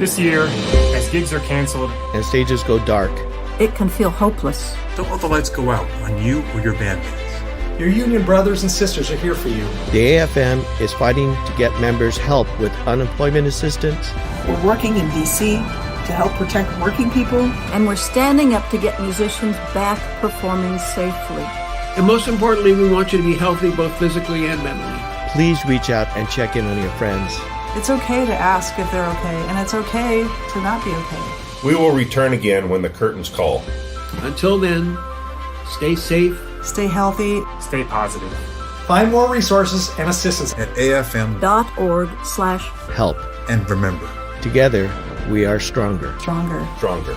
This year, as gigs are canceled and stages go dark, it can feel hopeless. Don't let the lights go out on you or your bandmates. Your union brothers and sisters are here for you. the AFM is fighting to get members help with unemployment assistance. We're working in D.C. to help protect working people. And we're standing up to get musicians back performing safely. And most importantly, we want you to be healthy both physically and mentally. Please reach out and check in on your friends. It's okay to ask if they're okay, and it's okay to not be okay. We will return again when the curtains call. Until then, stay safe, Stay healthy. stay positive. Find more resources and assistance At AFM.org/. Help. And remember, Together, we are stronger. Stronger. Stronger.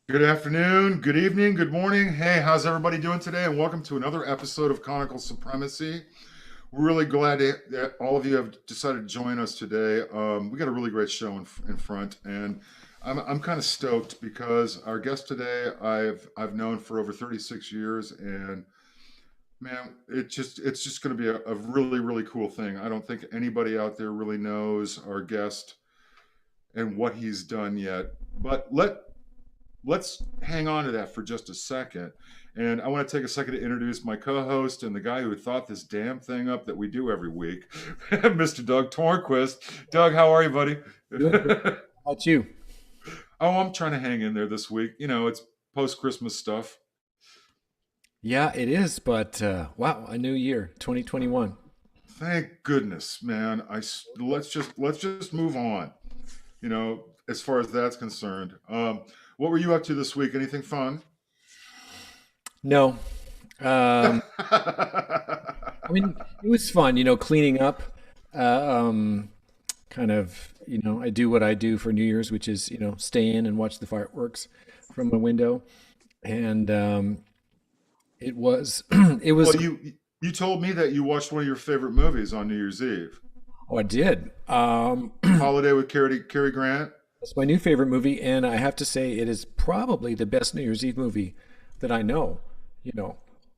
Good afternoon, good evening, good morning. Hey, how's everybody doing today? And welcome to another episode of Conical Supremacy. We're really glad that all of you have decided to join us today. We got a really great show in front, and I'm kind of stoked because our guest today I've known for over 36 years, and man, it's just going to be a really, really cool thing. I don't think anybody out there really knows our guest and what he's done yet, but let's hang on to that for just a second. And I want to take a second to introduce my co-host and the guy who thought this damn thing up that we do every week, Mr. Doug Tornquist. Doug, how are you, buddy? How about you? Oh, I'm trying to hang in there this week. You know, it's post-Christmas stuff. Yeah, it is. But wow, a new year, 2021. Thank goodness, man. Let's just move on. You know, as far as that's concerned. What were you up to this week? Anything fun? No. I mean, it was fun, cleaning up. Kind of, I do what I do for New Year's, which is, stay in and watch the fireworks from my window. And it was. Well, you told me that you watched one of your favorite movies on New Year's Eve. Oh, I did. Holiday with Cary Grant. It's my new favorite movie, and I have to say it is probably the best New Year's Eve movie that I know.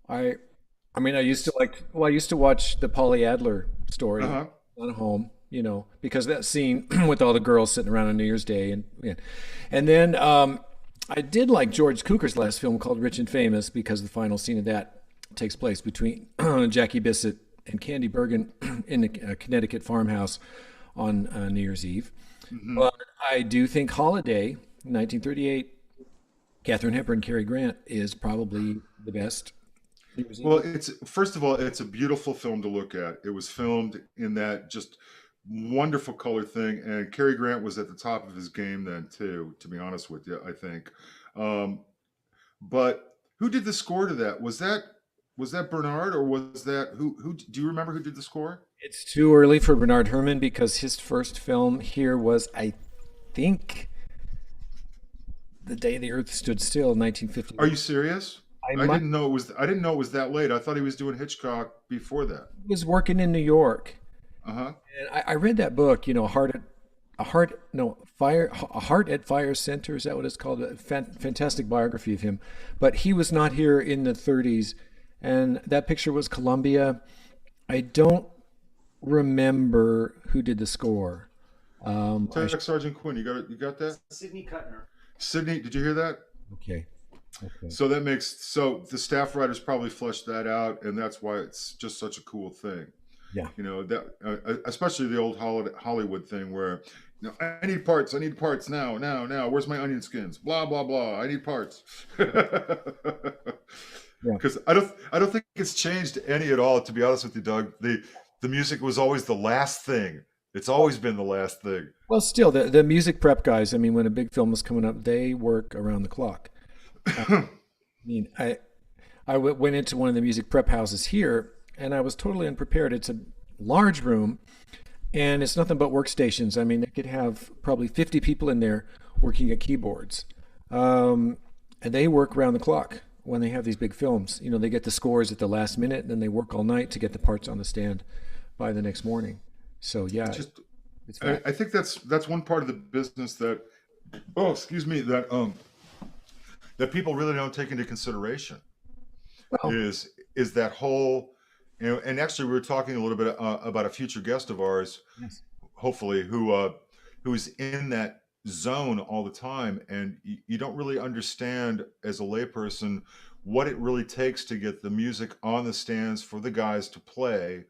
I used to watch the Polly Adler story on home, because that scene with all the girls sitting around on New Year's Day, and then I did like George Cukor's last film called Rich and Famous, because the final scene of that takes place between Jackie Bissett and Candy Bergen in a Connecticut farmhouse on New Year's Eve. Mm-hmm. But I do think Holiday, 1938, Katharine Hepburn, Cary Grant is probably the best. Well, first of all, it's a beautiful film to look at. It was filmed in that just wonderful color thing, and Cary Grant was at the top of his game then too, to be honest with you, I think. But who did the score to that? Was that Bernard, or was that who do you remember who did the score? It's too early for Bernard Herrmann, because his first film here was, I think, The Day the Earth Stood Still in 1950. Are you serious? I didn't know it was that late. I thought he was doing Hitchcock before that. He was working in New York. Uh-huh. And I read that book, A Heart at Fire Center, is that what it's called? A fantastic biography of him. But he was not here in the 30s, and that picture was Columbia. I don't remember who did the score. Tech Sergeant Quinn, you got that? Sidney Cutner. Sidney, did you hear that? Okay. So the staff writers probably fleshed that out, and that's why it's just such a cool thing. Yeah. That especially the old Hollywood thing where, I need parts now. Where's my onion skins? Blah blah blah. I need parts. Because I don't think it's changed any at all. To be honest with you, Doug, the music was always the last thing. It's always been the last thing. Well, still, the music prep guys, when a big film is coming up, they work around the clock. I went into one of the music prep houses here, and I was totally unprepared. It's a large room, and it's nothing but workstations. They could have probably 50 people in there working at keyboards. And they work around the clock when they have these big films. They get the scores at the last minute, and then they work all night to get the parts on the stand by the next morning. So yeah, I think that's one part of the business that that people really don't take into consideration. Is that whole And actually, we were talking a little bit about a future guest of ours, Yes. hopefully, who is in that zone all the time, and you don't really understand as a layperson what it really takes to get the music on the stands for the guys to play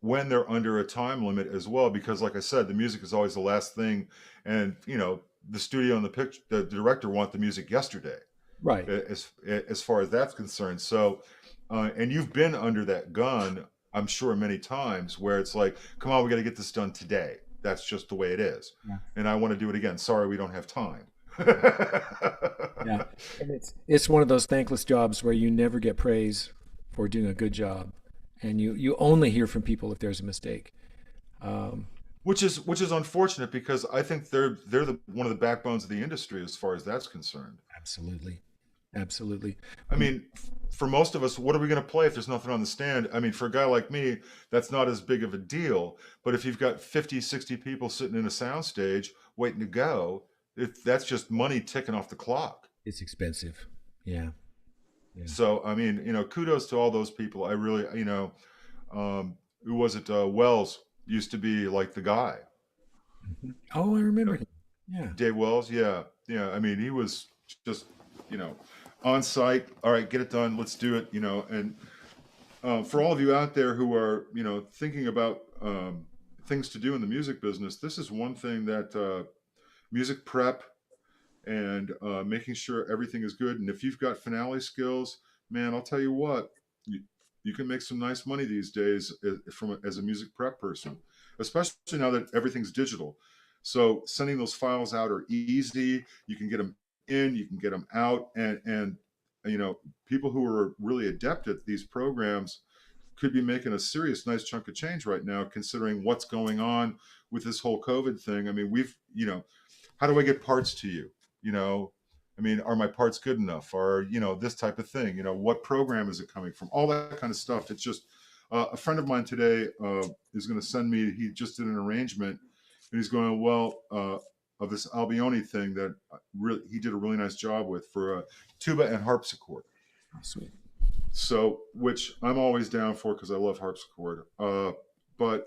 when they're under a time limit as well. Because, like I said, the music is always the last thing, and the studio and the director want the music yesterday, Right. as far as that's concerned. So, and you've been under that gun, I'm sure, many times where it's like, come on, we got to get this done today. That's just the way it is. Yeah. And I want to do it again. Sorry, we don't have time. Yeah. And it's one of those thankless jobs where you never get praise for doing a good job, and you only hear from people if there's a mistake. Which is unfortunate, because I think they're one of the backbones of the industry as far as that's concerned. Absolutely. Absolutely. I mean, for most of us, what are we going to play if there's nothing on the stand? I mean, for a guy like me, that's not as big of a deal. But if you've got 50, 60 people sitting in a soundstage waiting to go, that's just money ticking off the clock. It's expensive. Yeah. Yeah. So, I mean, kudos to all those people. I really, who was it? Wells used to be like the guy. Oh, I remember him. Yeah. Dave Wells. Yeah. Yeah. I mean, he was just, on site. All right, get it done. Let's do it. And for all of you out there who are, thinking about things to do in the music business, this is one thing that music prep and making sure everything is good. And if you've got finale skills, man, I'll tell you what, you can make some nice money these days as a music prep person, especially now that everything's digital. So sending those files out are easy. You can get them in, you can get them out, and people who are really adept at these programs could be making a serious nice chunk of change right now, considering what's going on with this whole COVID thing. I mean, how do I get parts to you? I mean, are my parts good enough? Or, this type of thing, what program is it coming from? All that kind of stuff. It's just, a friend of mine today is going to send me, he just did an arrangement, and he's going, of this Albione thing that he did a really nice job with for tuba and harpsichord. Oh, sweet. So, which I'm always down for because I love harpsichord. But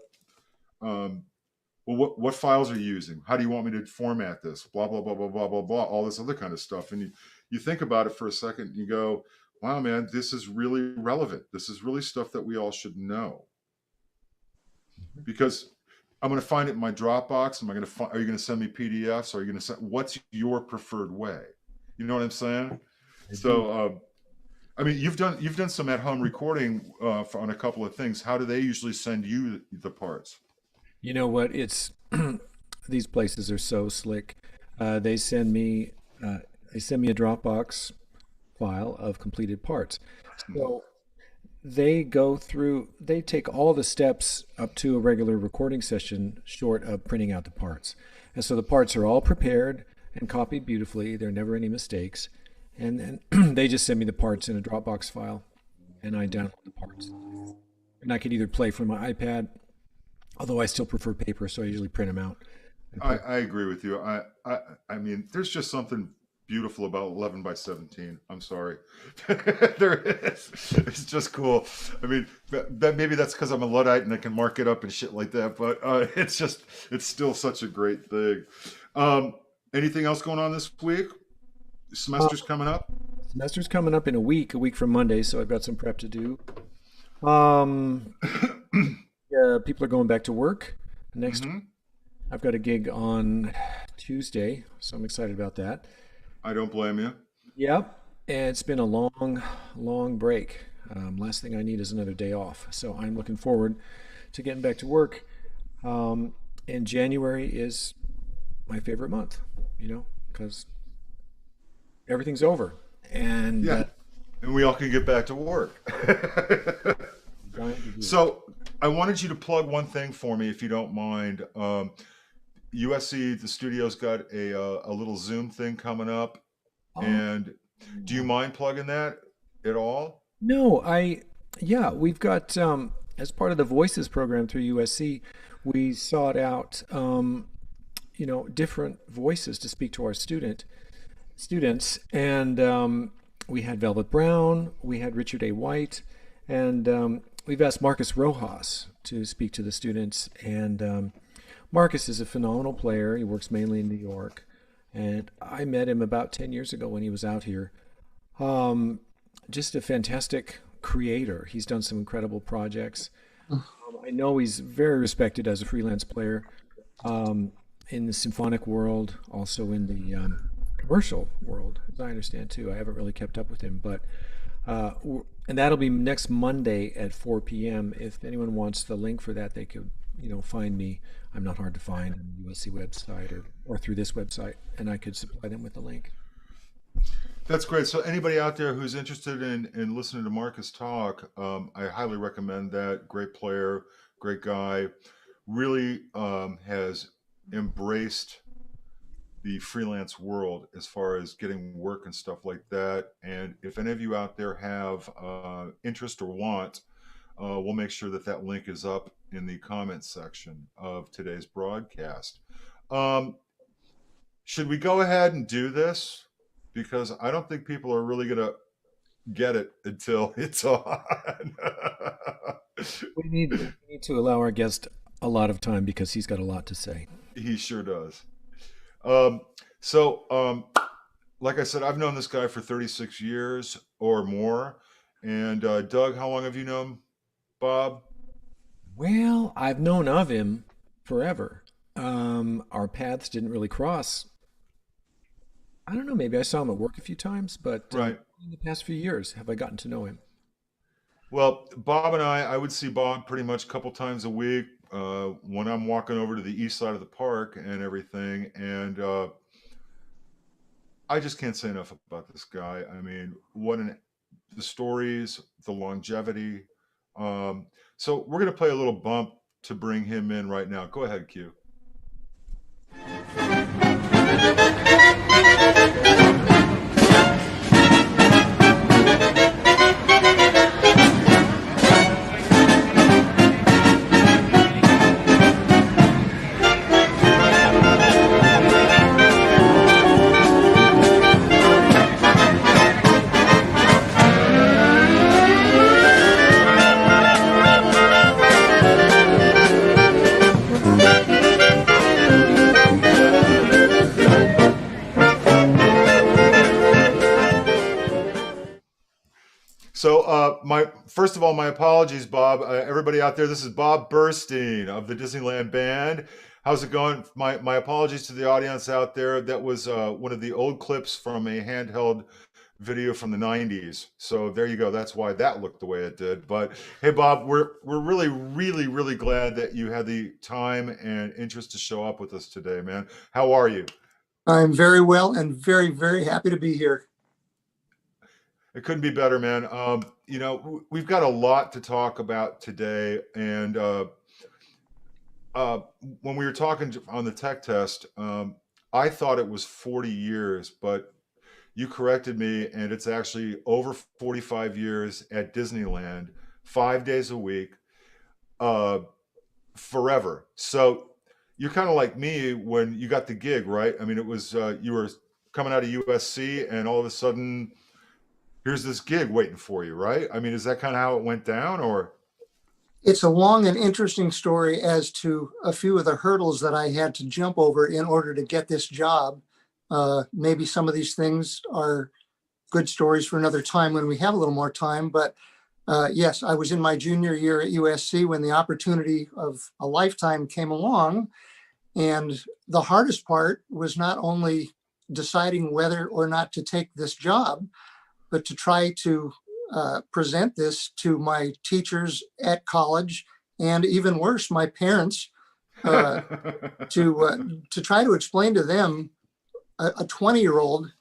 what files are you using? How do you want me to format this? Blah, blah, blah, blah, blah, blah, blah, all this other kind of stuff. And you think about it for a second and you go, wow, man, this is really relevant. This is really stuff that we all should know. Because I'm going to find it in my Dropbox. Are you going to send me PDFs? Are you going to what's your preferred way? You know what I'm saying? So, I mean, you've done some at-home recording on a couple of things. How do they usually send you the parts? You know what? It's these places are so slick. They send me a Dropbox file of completed parts. So they take all the steps up to a regular recording session short of printing out the parts. And so the parts are all prepared and copied beautifully. There are never any mistakes. And then they just send me the parts in a Dropbox file, and I download the parts. And I could either play from my iPad, although I still prefer paper, so I usually print them out. I agree with you. I mean, there's just something beautiful about 11 by 17. I'm sorry. There is. It's just cool. I mean, maybe that's because I'm a Luddite and I can mark it up and shit like that, but it's still such a great thing. Anything else going on this week? Semester's coming up? Semester's coming up in a week from Monday, so I've got some prep to do. Yeah, people are going back to work next week. I've got a gig on Tuesday, so I'm excited about that. I don't blame you. Yep, and it's been a long break. Last thing I need is another day off, so I'm looking forward to getting back to work. And January is my favorite month, because everything's over, and and we all can get back to work. So I wanted you to plug one thing for me, if you don't mind. USC, the studio's got a little Zoom thing coming up, and do you mind plugging that at all? No, we've got as part of the Voices program through USC, we sought out different voices to speak to our students, and we had Velvet Brown, we had Richard A. White, and we've asked Marcus Rojas to speak to the students, and Marcus is a phenomenal player. He works mainly in New York, and I met him about 10 years ago when he was out here. Just a fantastic creator. He's done some incredible projects. I know he's very respected as a freelance player in the symphonic world, also in the commercial world, as I understand too. I haven't really kept up with him, but and that'll be next Monday at 4 p.m. If anyone wants the link for that, they could, find me. I'm not hard to find on the USC website or through this website, and I could supply them with the link. That's great. So anybody out there who's interested in listening to Marcus talk, I highly recommend that. Great player, great guy, really has embraced the freelance world as far as getting work and stuff like that. And if any of you out there have interest or want, we'll make sure that link is up in the comments section of today's broadcast. Should we go ahead and do this? Because I don't think people are really going to get it until it's on. We need to allow our guest a lot of time because he's got a lot to say. He sure does. Like I said, I've known this guy for 36 years or more. And Doug, how long have you known Bob? Well, I've known of him forever. Our paths didn't really cross. I don't know, maybe I saw him at work a few times, but right. In the past few years have I gotten to know him. Well, Bob and I would see Bob pretty much a couple times a week when I'm walking over to the east side of the park and everything. And I just can't say enough about this guy. I mean, the stories, the longevity. So we're going to play a little bump to bring him in right now. Go ahead, Q. So first of all, my apologies, Bob. Everybody out there, this is Bob Burstein of the Disneyland Band. How's it going? My apologies to the audience out there. That was one of the old clips from a handheld video from the 90s. So there you go. That's why that looked the way it did. But hey, Bob, we're really, really, really glad that you had the time and interest to show up with us today, man. How are you? I'm very well and very, very happy to be here. It couldn't be better, man. We've got a lot to talk about today. And when we were talking on the tech test, I thought it was 40 years, but you corrected me, and it's actually over 45 years at Disneyland, 5 days a week, forever. So you're kind of like me when you got the gig, right? I mean, it was you were coming out of USC, and all of a sudden, here's this gig waiting for you, right? I mean, is that kind of how it went down, or? It's a long and interesting story as to a few of the hurdles that I had to jump over in order to get this job. Maybe some of these things are good stories for another time when we have a little more time. But yes, I was in my junior year at USC when the opportunity of a lifetime came along. And the hardest part was not only deciding whether or not to take this job, but to try to present this to my teachers at college, and even worse, my parents, to try to explain to them a 20-year-old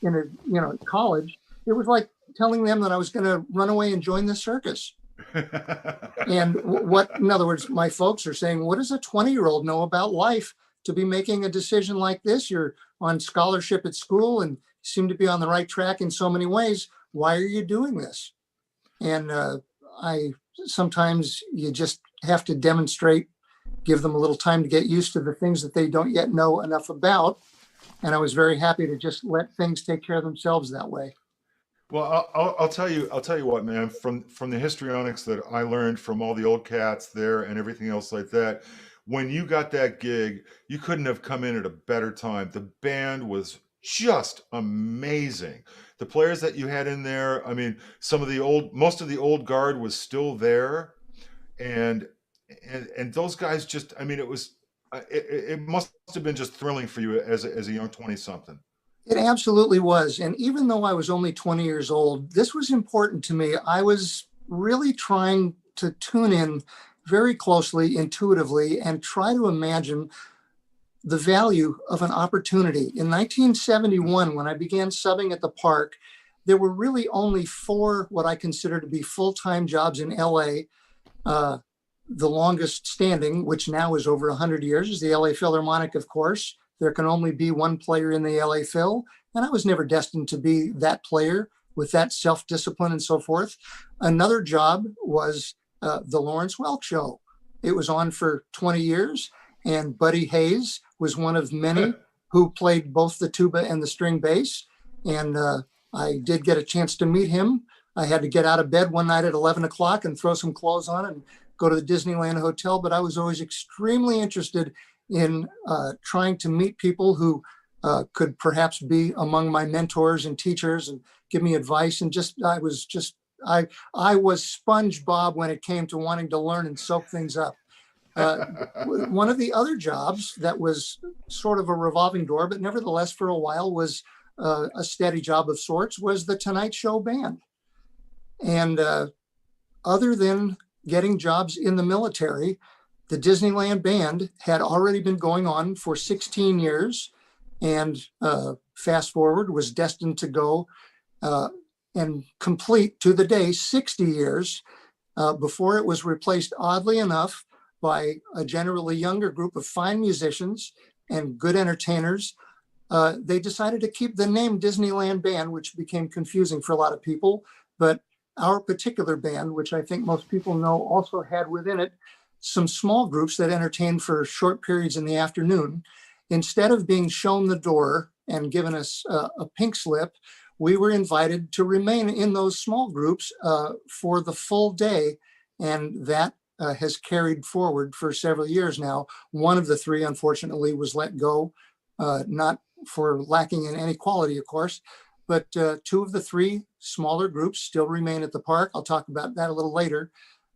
in college. It was like telling them that I was going to run away and join the circus. And in other words, my folks are saying, what does a 20-year-old know about life to be making a decision like this? You're on scholarship at school and seem to be on the right track in so many ways. Why are you doing this? And sometimes you just have to demonstrate, give them a little time to get used to the things that they don't yet know enough about. And I was very happy to just let things take care of themselves that way. Well, I'll tell you. I'll tell you what, man. From the histrionics that I learned from all the old cats there and everything else like that, when you got that gig, you couldn't have come in at a better time. The band was just amazing. The players that you had in there, I mean, most of the old guard was still there, and and those guys just, I mean, it must have been just thrilling for you as a young 20 something. It absolutely was. And even though I was only 20 years old, this was important to me. I was really trying to tune in very closely, intuitively, and try to imagine the value of an opportunity. In 1971, when I began subbing at the park, there were really only 4 what I consider to be full-time jobs in LA. The longest standing, which now is over 100 years, is the LA Philharmonic, of course. There can only be one player in the LA Phil, and I was never destined to be that player with that self-discipline and so forth. Another job was the Lawrence Welk Show. It was on for 20 years, and Buddy Hayes was one of many who played both the tuba and the string bass, and I did get a chance to meet him. I had to get out of bed one night at 11 o'clock and throw some clothes on and go to the Disneyland Hotel, but I was always extremely interested in trying to meet people who could perhaps be among my mentors and teachers and give me advice. And I was SpongeBob when it came to wanting to learn and soak things up. One of the other jobs that was sort of a revolving door, but nevertheless for a while was a steady job of sorts, was the Tonight Show band. And other than getting jobs in the military, the Disneyland Band had already been going on for 16 years, and fast forward, was destined to go and complete to the day 60 years before it was replaced, oddly enough, by a generally younger group of fine musicians and good entertainers. They decided to keep the name Disneyland Band, which became confusing for a lot of people, but our particular band, which I think most people know, also had within it some small groups that entertained for short periods in the afternoon. Instead of being shown the door and given us a pink slip, we were invited to remain in those small groups for the full day. And that has carried forward for several years now. One of the 3, unfortunately, was let go, not for lacking in any quality, of course, but 2 of the 3 smaller groups still remain at the park. I'll talk about that a little later.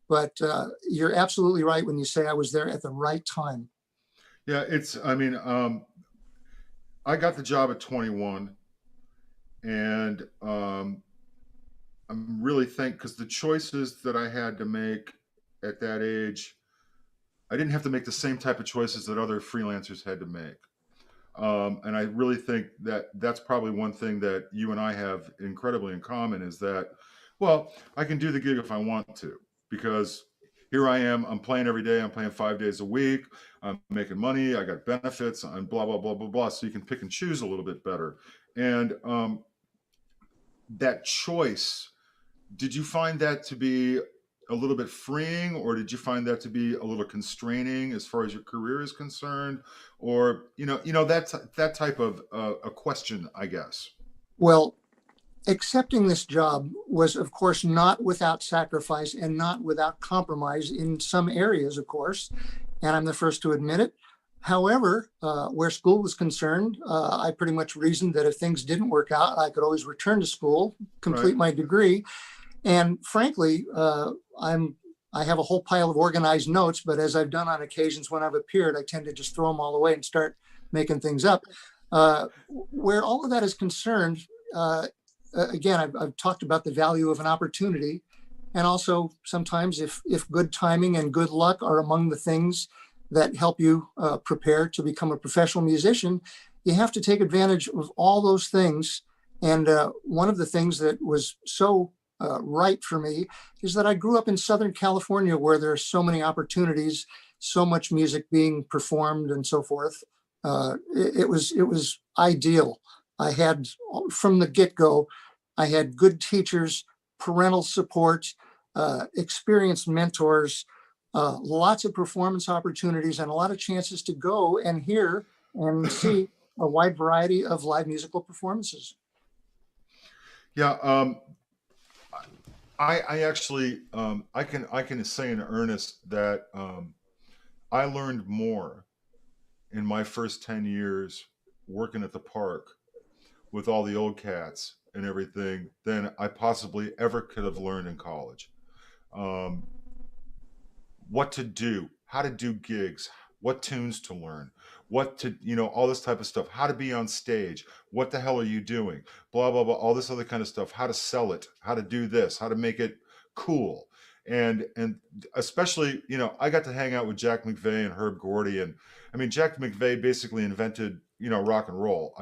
But you're absolutely right when you say I was there at the right time. Yeah, I mean, I got the job at 21, and I'm really because the choices that I had to make at that age, I didn't have to make the same type of choices that other freelancers had to make. And I really think that that's probably one thing that you and I have incredibly in common is that, well, I can do the gig if I want to, because here I am, I'm playing every day, I'm playing 5 days a week, I'm making money, I got benefits, and blah, blah, blah, blah, blah. So you can pick and choose a little bit better. And that choice, did you find that to be a little bit freeing, or did you find that to be a little constraining as far as your career is concerned? Or, that type of a question, I guess. Well, accepting this job was, of course, not without sacrifice and not without compromise in some areas, of course, and I'm the first to admit it. However, where school was concerned, I pretty much reasoned that if things didn't work out, I could always return to school, complete my degree. And frankly, I have a whole pile of organized notes, but as I've done on occasions when I've appeared, I tend to just throw them all away and start making things up. Where all of that is concerned, again, I've talked about the value of an opportunity. And also sometimes if good timing and good luck are among the things that help you prepare to become a professional musician, you have to take advantage of all those things. And one of the things that was so right for me is that I grew up in Southern California, where there are so many opportunities, so much music being performed and so forth. It was ideal. I had, from the get-go, I had good teachers, parental support, experienced mentors, lots of performance opportunities, and a lot of chances to go and hear and see a wide variety of live musical performances. Yeah. I actually, I can say in earnest that I learned more in my first 10 years working at the park with all the old cats and everything than I possibly ever could have learned in college. Um, what to do, how to do gigs, what tunes to learn, what to, all this type of stuff, how to be on stage, what the hell are you doing, blah, blah, blah, all this other kind of stuff, how to sell it, how to do this, how to make it cool. And especially, I got to hang out with Jack McVeigh and Herb Gordy. And I mean, Jack McVeigh basically invented, rock and roll.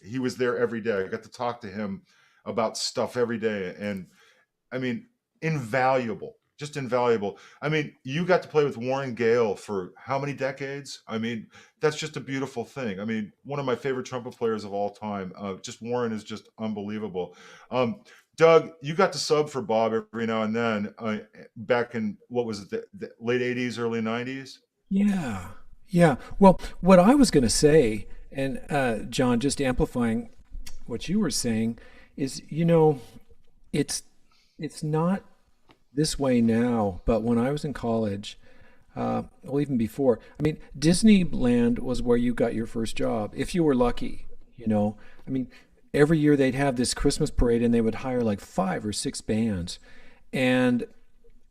He was there every day. I got to talk to him about stuff every day. And I mean, invaluable, just invaluable. I mean, you got to play with Warren Gale for how many decades? I mean, that's just a beautiful thing. I mean, one of my favorite trumpet players of all time. Just Warren is just unbelievable. Doug, you got to sub for Bob every now and then, back in, what was it, the late 80s, early 90s? Yeah. Yeah. Well, what I was going to say, and John, just amplifying what you were saying, is, it's it's not this way now, but when I was in college, well, even before, I mean, Disneyland was where you got your first job, if you were lucky, I mean, every year they'd have this Christmas parade and they would hire like 5 or 6 bands. And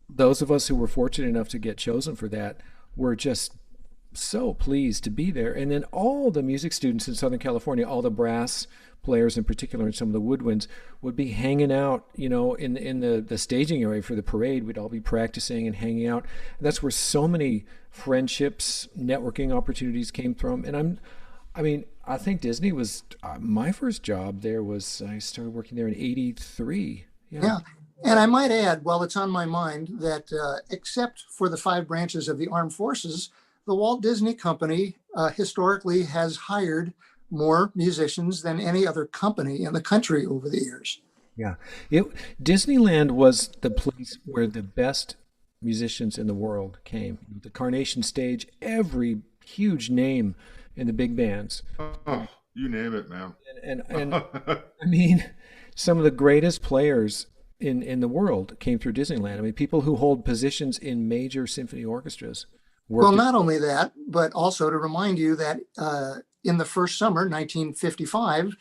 those of us who were fortunate enough to get chosen for that were just so pleased to be there. And then all the music students in Southern California, all the brass players in particular, and some of the woodwinds, would be hanging out, in the staging area for the parade. We'd all be practicing and hanging out. And that's where so many friendships, networking opportunities came from. And I think Disney was my first job there was, I started working there in '83. Yeah. And I might add, while it's on my mind, that except for the 5 branches of the armed forces, the Walt Disney Company historically has hired more musicians than any other company in the country over the years. Yeah. Disneyland was the place where the best musicians in the world came. The Carnation Stage, every huge name in the big bands. Oh, you name it, man. And I mean, some of the greatest players in the world came through Disneyland. I mean, people who hold positions in major symphony orchestras. Well, not only that, but also to remind you that in the first summer, 1955,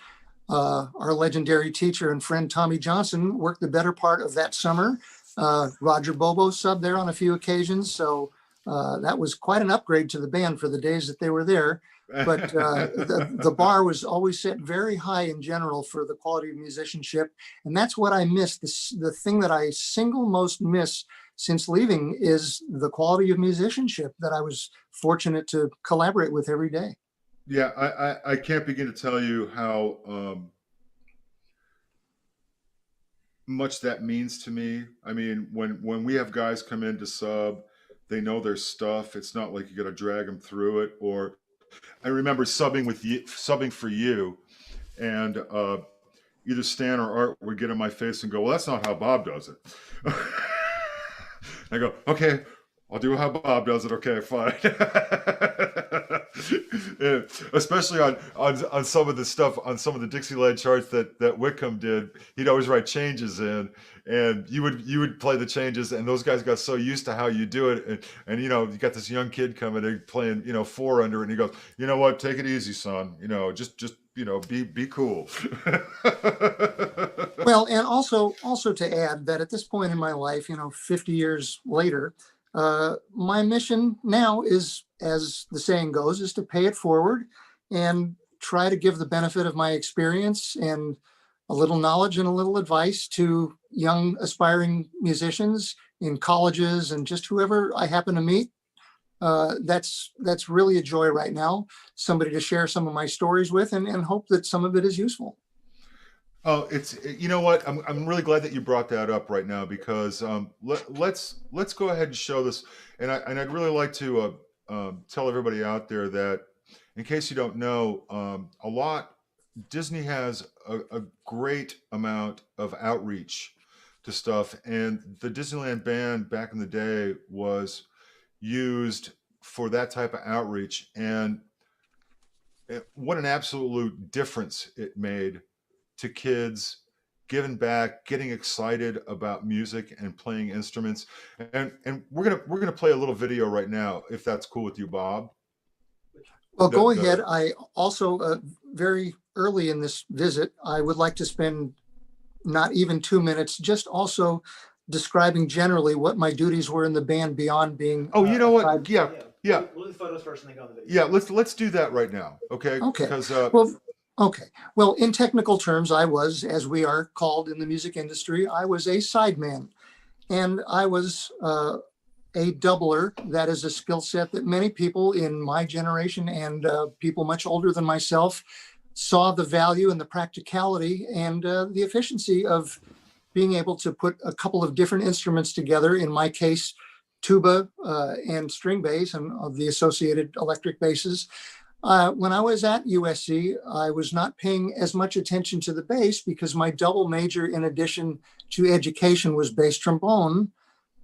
our legendary teacher and friend Tommy Johnson worked the better part of that summer. Roger Bobo subbed there on a few occasions, so that was quite an upgrade to the band for the days that they were there. But the bar was always set very high in general for the quality of musicianship, and that's what I miss. The thing that I single most miss since leaving is the quality of musicianship that I was fortunate to collaborate with every day. Yeah, I can't begin to tell you how much that means to me. I mean, when we have guys come in to sub, they know their stuff. It's not like you got to drag them through it. Or I remember subbing for you, and either Stan or Art would get in my face and go, "Well, that's not how Bob does it." I go, "Okay, I'll do how Bob does it. Okay, fine." And especially on some of the stuff, on some of the Dixieland charts that Whitcomb did, he'd always write changes in, and you would play the changes, and those guys got so used to how you do it, and you got this young kid coming in playing 4 under, and he goes, "You know what? Take it easy, son. Just be cool." Well, and also to add that at this point in my life, 50 years later, my mission now is, as the saying goes, is to pay it forward and try to give the benefit of my experience and a little knowledge and a little advice to young aspiring musicians in colleges and just whoever I happen to meet. That's really a joy right now, somebody to share some of my stories with and hope that some of it is useful. Oh, you know what? I'm really glad that you brought that up right now, because let's go ahead and show this, and I'd really like to tell everybody out there that, in case you don't know, Disney has a great amount of outreach to stuff, and the Disneyland Band back in the day was used for that type of outreach, and what an absolute difference it made to kids giving back, getting excited about music and playing instruments. And we're gonna play a little video right now, if that's cool with you, Bob. Well, go ahead. I also, very early in this visit, I would like to spend not even 2 minutes, just also describing generally what my duties were in the band beyond being. Oh, you know what? Yeah. We'll do the photos first and then go on the video. Yeah, let's do that right now. Okay. Okay. Because Well, in technical terms, I was, as we are called in the music industry, I was a sideman, and I was a doubler. That is a skill set that many people in my generation and people much older than myself saw the value and the practicality and the efficiency of being able to put a couple of different instruments together. In my case, tuba and string bass and of the associated electric basses. When I was at USC, I was not paying as much attention to the bass because my double major, in addition to education, was bass trombone.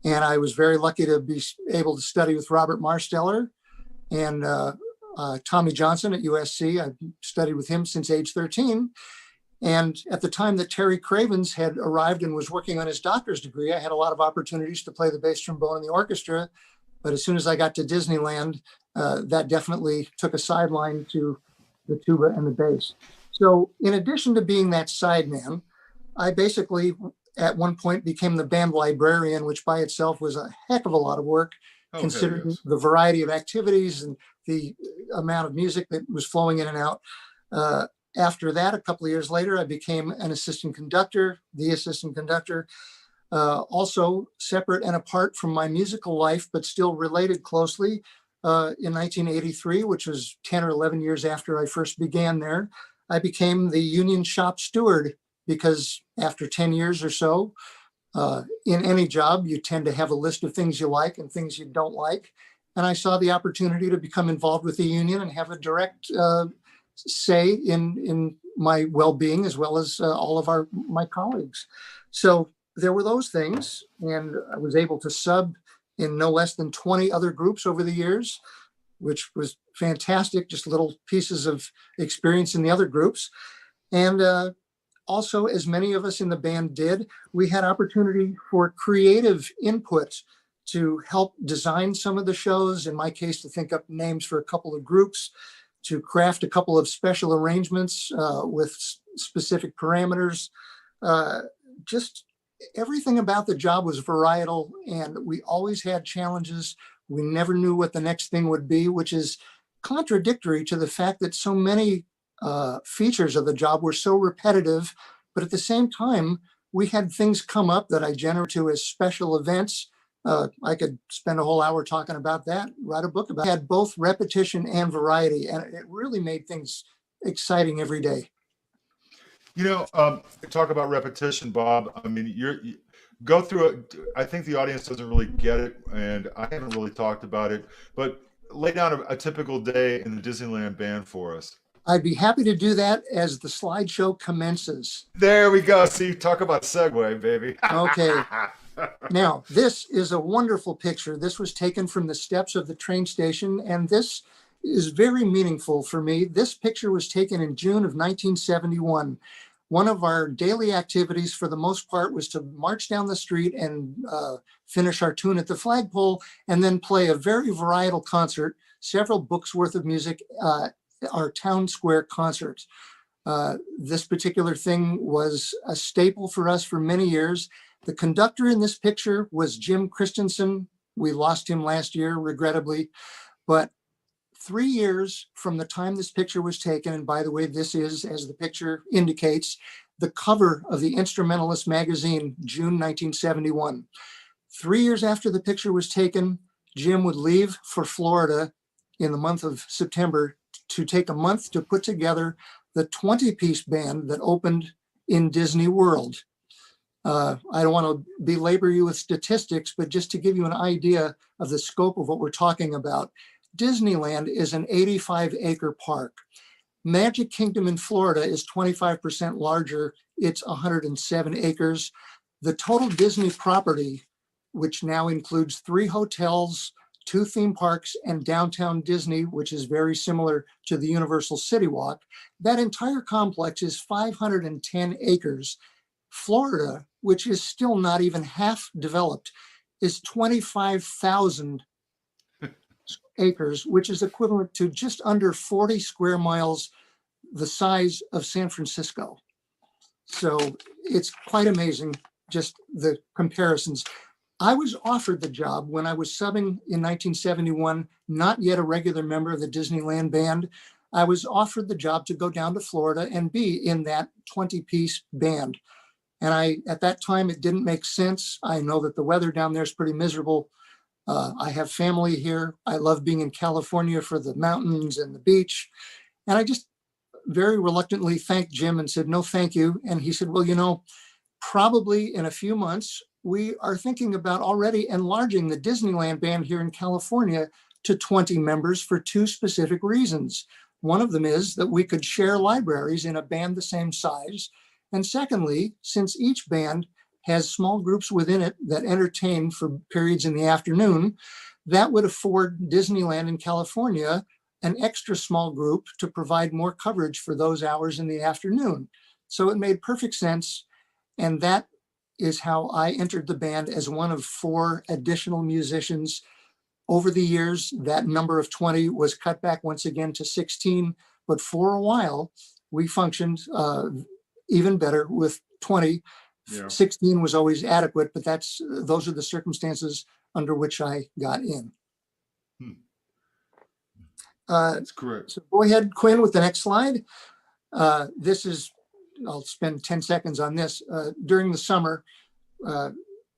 And I was very lucky to be able to study with Robert Marsteller and Tommy Johnson at USC. I studied with him since age 13. And at the time that Terry Cravens had arrived and was working on his doctor's degree, I had a lot of opportunities to play the bass trombone in the orchestra. But as soon as I got to Disneyland, that definitely took a sideline to the tuba and the bass. So in addition to being that sideman, I basically at one point became the band librarian, which by itself was a heck of a lot of work, considering the variety of activities and the amount of music that was flowing in and out. After that, a couple of years later, I became an assistant conductor, the assistant conductor. Also separate and apart from my musical life, but still related closely. In 1983, which was 10 or 11 years after I first began there, I became the union shop steward because after 10 years or so, in any job, you tend to have a list of things you like and things you don't like. And I saw the opportunity to become involved with the union and have a direct say in my well-being as well as all of my colleagues. So there were those things, and I was able to sub in no less than 20 other groups over the years, which was fantastic, just little pieces of experience in the other groups. And also, as many of us in the band did, we had opportunity for creative input to help design some of the shows, in my case, to think up names for a couple of groups, to craft a couple of special arrangements with specific parameters. Just everything about the job was varietal, and we always had challenges. We never knew what the next thing would be, which is contradictory to the fact that so many features of the job were so repetitive. But at the same time, we had things come up that I generate to as special events. I could spend a whole hour talking about that, write a book about it. It had both repetition and variety, and it really made things exciting every day. You know, talk about repetition, Bob. I mean, you go through it. I think the audience doesn't really get it, and I haven't really talked about it. But lay down a typical day in the Disneyland Band for us. I'd be happy to do that as the slideshow commences. There we go. See, talk about segue, baby. Okay. Now, this is a wonderful picture. This was taken from the steps of the train station, and this is very meaningful for me. This picture was taken in June of 1971. One of our daily activities, for the most part, was to march down the street and finish our tune at the flagpole, and then play a very varietal concert, several books worth of music, our town square concerts. This particular thing was a staple for us for many years. The conductor in this picture was Jim Christensen. We lost him last year, regrettably, but 3 years from the time this picture was taken, and by the way, this is, as the picture indicates, the cover of the Instrumentalist magazine, June 1971. 3 years after the picture was taken, Jim would leave for Florida in the month of September to take a month to put together the 20-piece band that opened in Disney World. I don't want to belabor you with statistics, but just to give you an idea of the scope of what we're talking about, Disneyland is an 85-acre park. Magic Kingdom in Florida is 25% larger. It's 107 acres. The total Disney property, which now includes 3 hotels, 2 theme parks, and downtown Disney, which is very similar to the Universal City Walk, that entire complex is 510 acres. Florida, which is still not even half developed, is 25,000 acres, which is equivalent to just under 40 square miles, the size of San Francisco. So it's quite amazing, just the comparisons. I was offered the job when I was subbing in 1971, not yet a regular member of the Disneyland Band. I was offered the job to go down to Florida and be in that 20-piece band. And at that time, it didn't make sense. I know that the weather down there is pretty miserable. I have family here. I love being in California for the mountains and the beach. And I just very reluctantly thanked Jim and said, no, thank you. And he said, well, you know, probably in a few months, we are thinking about already enlarging the Disneyland Band here in California to 20 members for two specific reasons. One of them is that we could share libraries in a band the same size. And secondly, since each band has small groups within it that entertain for periods in the afternoon, that would afford Disneyland in California an extra small group to provide more coverage for those hours in the afternoon. So it made perfect sense. And that is how I entered the band as one of 4 additional musicians. Over the years, that number of 20 was cut back once again to 16, but for a while, we functioned even better with 20. Yeah. 16 was always adequate, but those are the circumstances under which I got in. That's correct. So go ahead, Quinn, with the next slide. This is, I'll spend 10 seconds on this. During the summer,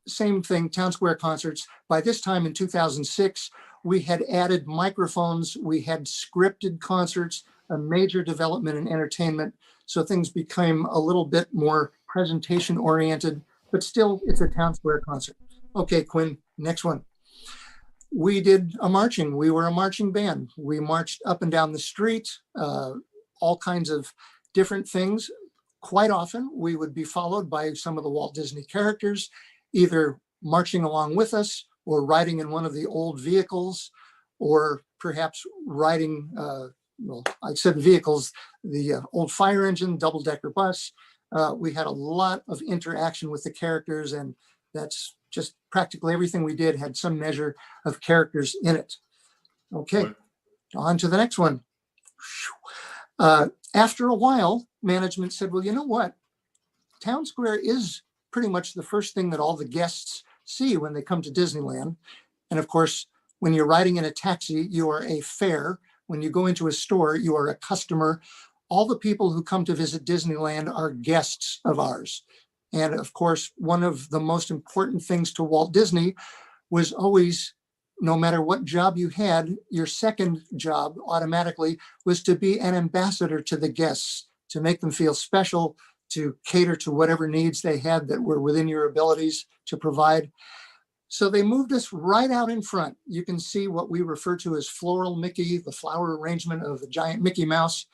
same thing, Town Square concerts. By this time in 2006, we had added microphones, we had scripted concerts, a major development in entertainment. So things became a little bit more presentation oriented, but still it's a Town Square concert. Okay, Quinn, next one. We did a marching. We were a marching band. We marched up and down the street, all kinds of different things. Quite often, we would be followed by some of the Walt Disney characters, either marching along with us or riding in one of the old vehicles, or perhaps riding, well, I said vehicles, the old fire engine, double-decker bus. We had a lot of interaction with the characters, and that's just practically everything we did had some measure of characters in it. Okay, on to the next one. After a while, management said, well, you know what? Town Square is pretty much the first thing that all the guests see when they come to Disneyland. And of course, when you're riding in a taxi, you are a fare. When you go into a store, you are a customer. All the people who come to visit Disneyland are guests of ours. And of course, one of the most important things to Walt Disney was always, no matter what job you had, your second job automatically was to be an ambassador to the guests, to make them feel special, to cater to whatever needs they had that were within your abilities to provide. So they moved us right out in front. You can see what we refer to as Floral Mickey, the flower arrangement of the giant Mickey Mouse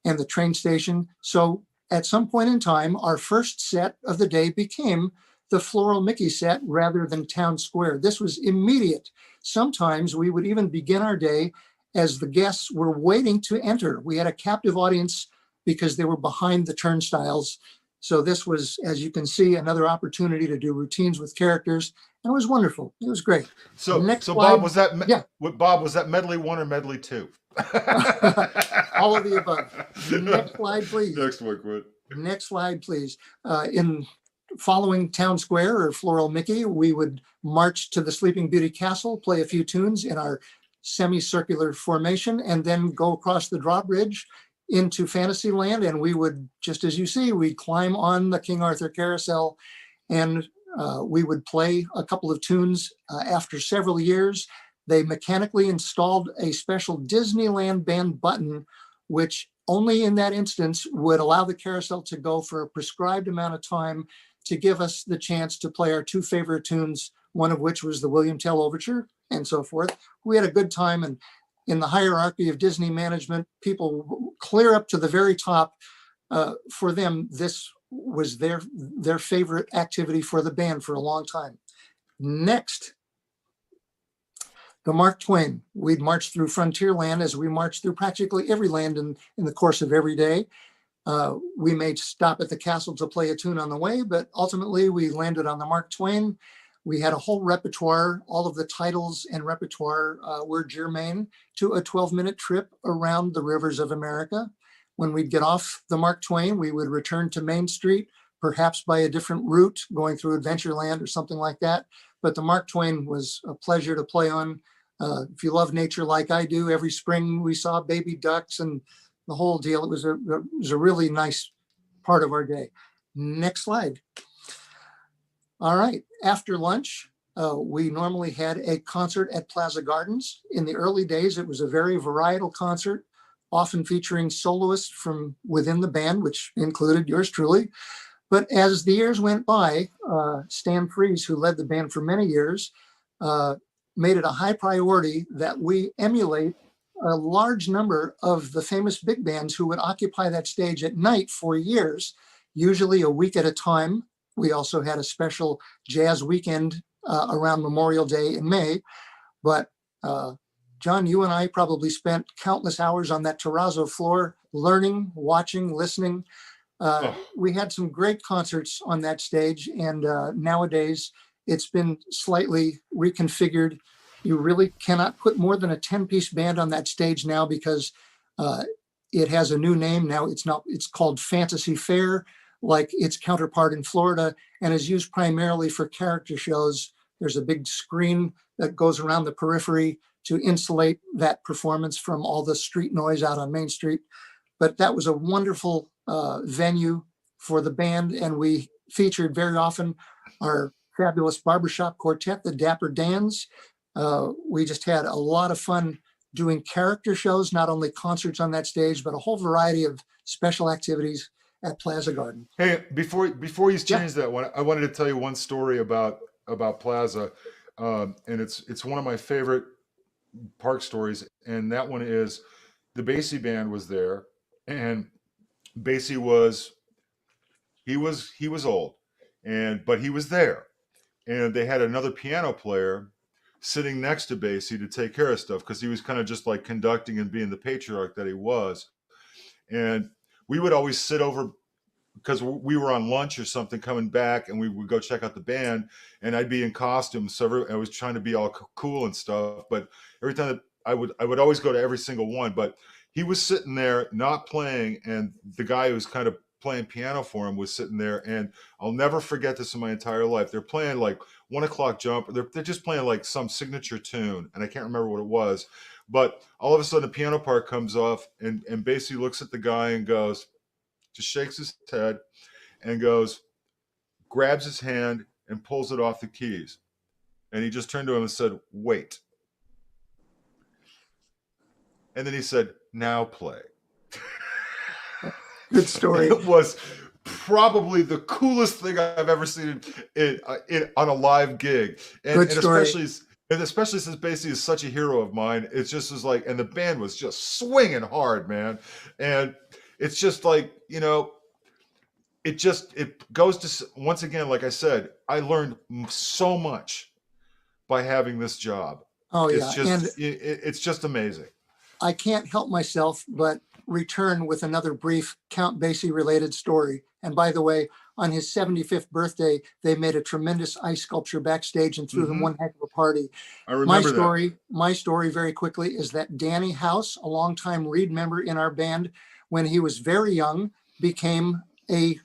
and the train station. So at some point in time, our first set of the day became the Floral Mickey set rather than Town Square. This was immediate. Sometimes we would even begin our day as the guests were waiting to enter. We had a captive audience because they were behind the turnstiles. So this was, as you can see, another opportunity to do routines with characters. And it was wonderful. It was great. So, next so slide, Bob, was that Bob, was that medley 1 or medley 2? All of the above. Next slide, please. Next one, Quinn. Next slide, please. In following Town Square or Floral Mickey, we would march to the Sleeping Beauty Castle, play a few tunes in our semicircular formation, and then go across the drawbridge into Fantasyland. And we would, just as you see, we climb on the King Arthur carousel, and we would play a couple of tunes. After several years, they mechanically installed a special Disneyland Band button, which only in that instance would allow the carousel to go for a prescribed amount of time to give us the chance to play our 2 favorite tunes, one of which was the William Tell Overture and so forth. We had a good time, and in the hierarchy of Disney management, people clear up to the very top. For them, this was their favorite activity for the band for a long time. Next, the Mark Twain. We'd march through Frontierland as we marched through practically every land in the course of every day. We may stop at the castle to play a tune on the way, but ultimately we landed on the Mark Twain. We had a whole repertoire. All of the titles and repertoire were germane to a 12-minute trip around the rivers of America. When we'd get off the Mark Twain, we would return to Main Street, perhaps by a different route, going through Adventureland or something like that. But the Mark Twain was a pleasure to play on. If you love nature like I do, every spring we saw baby ducks and the whole deal. It was a really nice part of our day. Next slide. All right. After lunch, we normally had a concert at Plaza Gardens. In the early days, it was a very varietal concert, often featuring soloists from within the band, which included yours truly. But as the years went by, Stan Fries, who led the band for many years, made it a high priority that we emulate a large number of the famous big bands who would occupy that stage at night for years, usually a week at a time. We also had a special jazz weekend around Memorial Day in May. But John, you and I probably spent countless hours on that terrazzo floor, learning, watching, listening. We had some great concerts on that stage, and nowadays it's been slightly reconfigured. You really cannot put more than a 10-piece band on that stage now because it has a new name now. It's called Fantasy Fair, like its counterpart in Florida, and is used primarily for character shows. There's a big screen that goes around the periphery to insulate that performance from all the street noise out on Main Street. But that was a wonderful venue for the band, and we featured very often our fabulous barbershop quartet, the Dapper Dans. We just had a lot of fun doing character shows, not only concerts on that stage, but a whole variety of special activities at Plaza Garden. Hey, before you change that one, I wanted to tell you one story about Plaza, and it's one of my favorite park stories, and that one is the Basie band was there, and Basie was old, but he was there, and they had another piano player sitting next to Basie to take care of stuff because he was kind of just like conducting and being the patriarch that he was. And we would always sit over because we were on lunch or something coming back, and we would go check out the band, and I'd be in costume. So I was trying to be all cool and stuff. But every time that I would always go to every single one. But he was sitting there not playing, and the guy who was kind of playing piano for him was sitting there, and I'll never forget this in my entire life. They're playing like 1 o'clock jump. They're just playing like some signature tune, and I can't remember what it was. But all of a sudden, the piano part comes off, and Basie looks at the guy and goes, just shakes his head and goes, grabs his hand and pulls it off the keys. And he just turned to him and said, wait. And then he said, now play. Good story. It was probably the coolest thing I've ever seen on a live gig. And especially since Basie is such a hero of mine, it's just was like, and the band was just swinging hard, man. And it's just like, it goes to, once again, like I said, I learned so much by having this job. Oh, it's yeah. Just, it's just amazing. I can't help myself but return with another brief Count Basie related story. And by the way, on his 75th birthday, they made a tremendous ice sculpture backstage and threw him one heck of a party. I remember My story very quickly is that Danny House, a longtime Reed member in our band, when he was very young, became a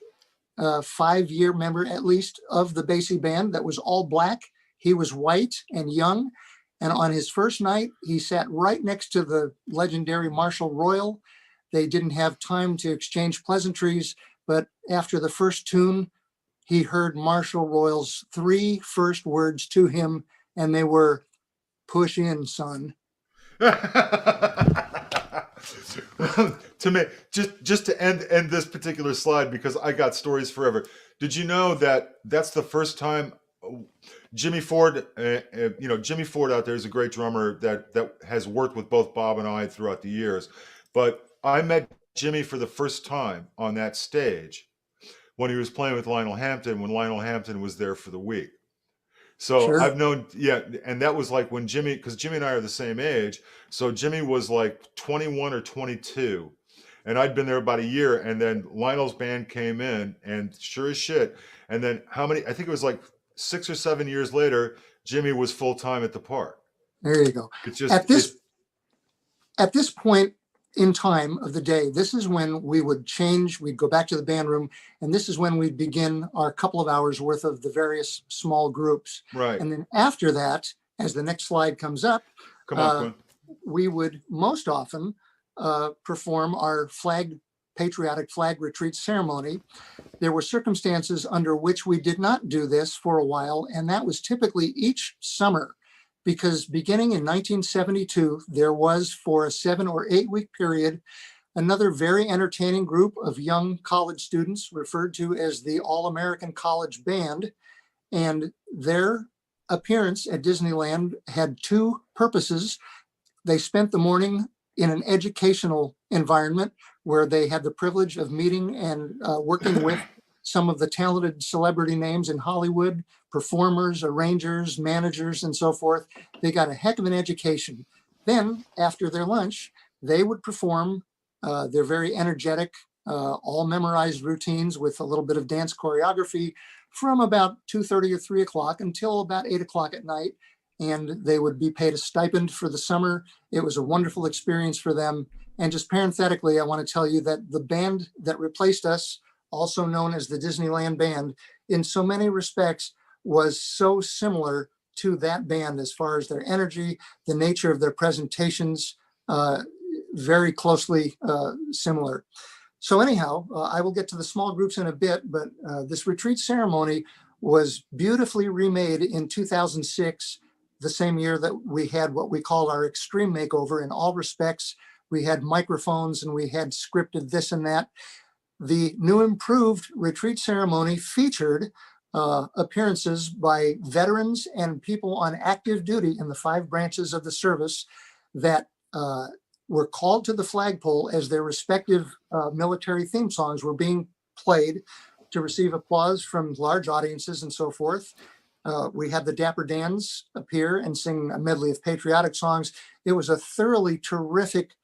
5-year member at least of the Basie band that was all black. He was white and young. And on his first night, he sat right next to the legendary Marshall Royal. They didn't have time to exchange pleasantries, but after the first tune, he heard Marshall Royal's 3 first words to him, and they were, push in, son. To me, just to end this particular slide, because I got stories forever. Did you know that that's the first time Jimmy Ford, Jimmy Ford out there is a great drummer that has worked with both Bob and I throughout the years. But I met Jimmy for the first time on that stage when he was playing with Lionel Hampton, when Lionel Hampton was there for the week. So sure. I've known, and that was like when Jimmy, because Jimmy and I are the same age. So Jimmy was like 21 or 22. And I'd been there about a year, and then Lionel's band came in, and sure as shit. And then I think it was like 6 or 7 years later, Jimmy was full time at the park. There you go. It's just At this point in time of the day, this is when we would change. We'd go back to the band room, and this is when we'd begin our couple of hours worth of the various small groups. right. And then after that, as the next slide comes up, Come on, Quinn. we would most often perform our patriotic flag retreat ceremony. There were circumstances under which we did not do this for a while, and that was typically each summer, because beginning in 1972, there was, for a 7 or 8 week period, another very entertaining group of young college students referred to as the All-American College Band, and their appearance at Disneyland had two purposes. They spent the morning in an educational environment where they had the privilege of meeting and working with some of the talented celebrity names in Hollywood, performers, arrangers, managers, and so forth. They got a heck of an education. Then, after their lunch, they would perform their very energetic, all memorized routines with a little bit of dance choreography from about 2:30 or 3 o'clock until about 8 o'clock at night. And they would be paid a stipend for the summer. It was a wonderful experience for them. And just parenthetically, I want to tell you that the band that replaced us, also known as the Disneyland Band, in so many respects was so similar to that band as far as their energy, the nature of their presentations, very closely similar. So anyhow, I will get to the small groups in a bit, but this retreat ceremony was beautifully remade in 2006, the same year that we had what we call our extreme makeover. In all respects, we had microphones and we had scripted this and that. The new improved retreat ceremony featured appearances by veterans and people on active duty in the 5 branches of the service that were called to the flagpole as their respective military theme songs were being played to receive applause from large audiences and so forth. We had the Dapper Dans appear and sing a medley of patriotic songs. It was a thoroughly terrific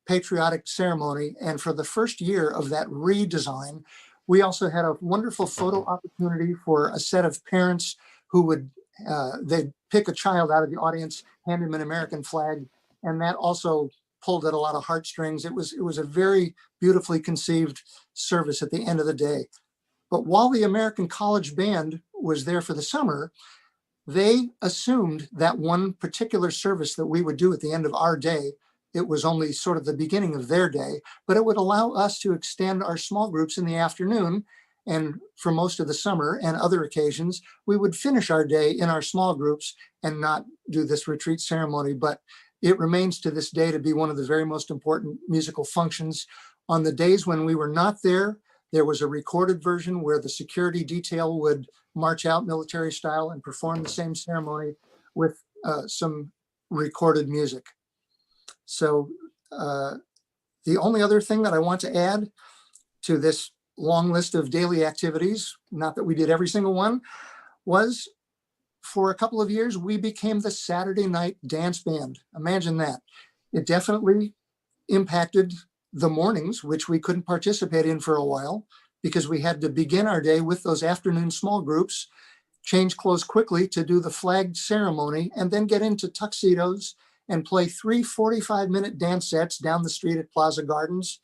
patriotic ceremony. And for the first year of that redesign, we also had a wonderful photo opportunity for a set of parents who would, they'd pick a child out of the audience, hand him an American flag. And that also pulled at a lot of heartstrings. It was a very beautifully conceived service at the end of the day. But while the American College Band was there for the summer, they assumed that one particular service that we would do at the end of our day, it was only sort of the beginning of their day, but it would allow us to extend our small groups in the afternoon. And for most of the summer and other occasions, we would finish our day in our small groups and not do this retreat ceremony. But it remains to this day to be one of the very most important musical functions. On the days when we were not there, there was a recorded version where the security detail would march out military style and perform the same ceremony with some recorded music. So the only other thing that I want to add to this long list of daily activities, not that we did every single one, was for a couple of years, we became the Saturday night dance band. Imagine that. It definitely impacted the mornings, which we couldn't participate in for a while because we had to begin our day with those afternoon small groups, change clothes quickly to do the flag ceremony, and then get into tuxedos and play 3 45-minute dance sets down the street at Plaza Gardens.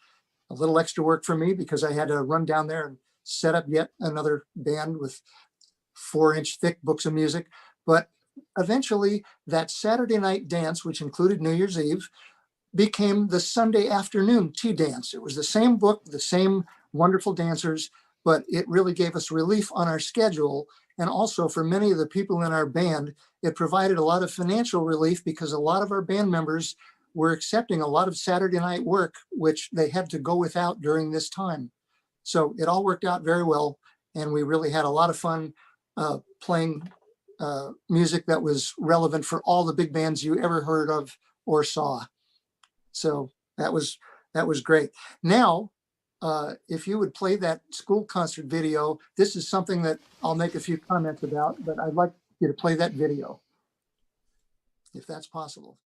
A little extra work for me because I had to run down there and set up yet another band with 4-inch thick books of music. But eventually that Saturday night dance, which included New Year's Eve, became the Sunday afternoon tea dance. It was the same book, the same wonderful dancers, but it really gave us relief on our schedule. And also for many of the people in our band, it provided a lot of financial relief because a lot of our band members were accepting a lot of Saturday night work, which they had to go without during this time. So it all worked out very well. And we really had a lot of fun playing music that was relevant for all the big bands you ever heard of or saw. So that was great. Now, if you would play that school concert video, this is something that I'll make a few comments about, but I'd like you to play that video, if that's possible.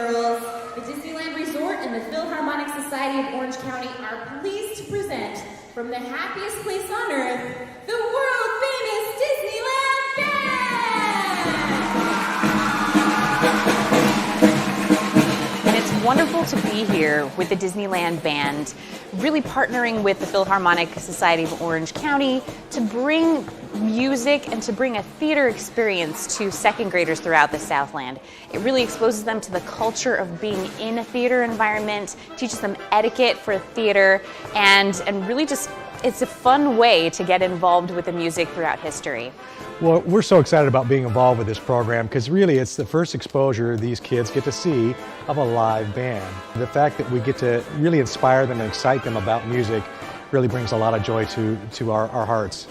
girls, the Disneyland Resort and the Philharmonic Society of Orange County are pleased to present from the happiest place on earth, the world-famous Disneyland Band! And it's wonderful to be here with the Disneyland Band, really partnering with the Philharmonic Society of Orange County to bring music and to bring a theater experience to second graders throughout the Southland. It really exposes them to the culture of being in a theater environment, teaches them etiquette for theater, and really just, it's a fun way to get involved with the music throughout history. Well, we're so excited about being involved with this program because really it's the first exposure these kids get to see of a live band. The fact that we get to really inspire them and excite them about music really brings a lot of joy to our hearts.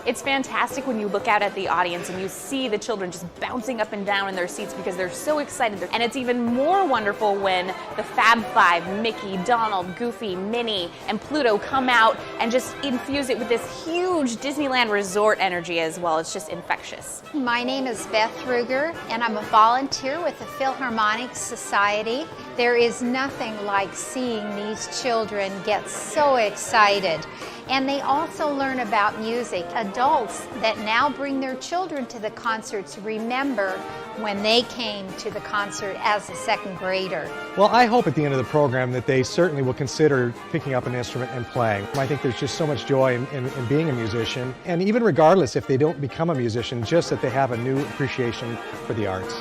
It's fantastic when you look out at the audience and you see the children just bouncing up and down in their seats because they're so excited. And it's even more wonderful when the Fab Five, Mickey, Donald, Goofy, Minnie, and Pluto come out and just infuse it with this huge Disneyland Resort energy as well. It's just infectious. My name is Beth Ruger, and I'm a volunteer with the Philharmonic Society. There is nothing like seeing these children get so excited. And they also learn about music. Adults that now bring their children to the concerts remember when they came to the concert as a second grader. Well, I hope at the end of the program that they certainly will consider picking up an instrument and playing. I think there's just so much joy in being a musician, and even regardless if they don't become a musician, just that they have a new appreciation for the arts.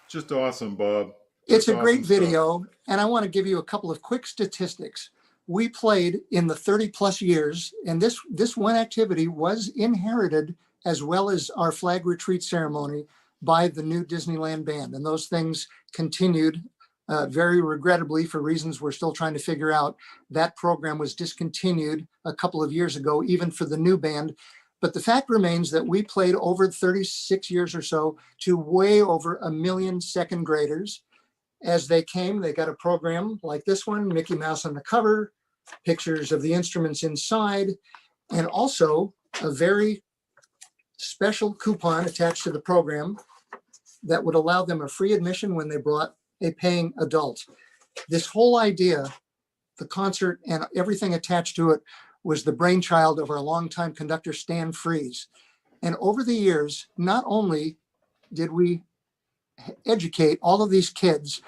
Just awesome, Bob. It's a great video, and I want to give you a couple of quick statistics. We played in the 30 plus years, and this one activity was inherited, as well as our flag retreat ceremony, by the new Disneyland Band. And those things continued very regrettably for reasons we're still trying to figure out. That program was discontinued a couple of years ago, even for the new band. But the fact remains that we played over 36 years or so to way over 1 million second graders. As they came, they got a program like this one, Mickey Mouse on the cover, pictures of the instruments inside, and also a very special coupon attached to the program that would allow them a free admission when they brought a paying adult. This whole idea, the concert and everything attached to it, was the brainchild of our longtime conductor, Stan Freeze. And over the years, not only did we educate all of these kids,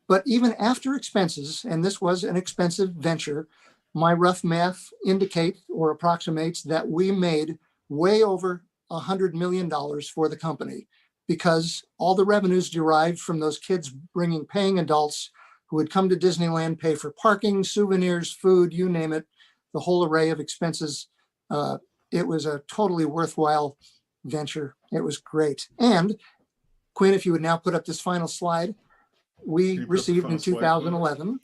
but even after expenses, and this was an expensive venture, my rough math indicates or approximates that we made way over $100 million for the company, because all the revenues derived from those kids bringing paying adults who would come to Disneyland, pay for parking, souvenirs, food, you name it, the whole array of expenses. It was a totally worthwhile venture. It was great. And Quinn, if you would now put up this final slide, we received in 2011.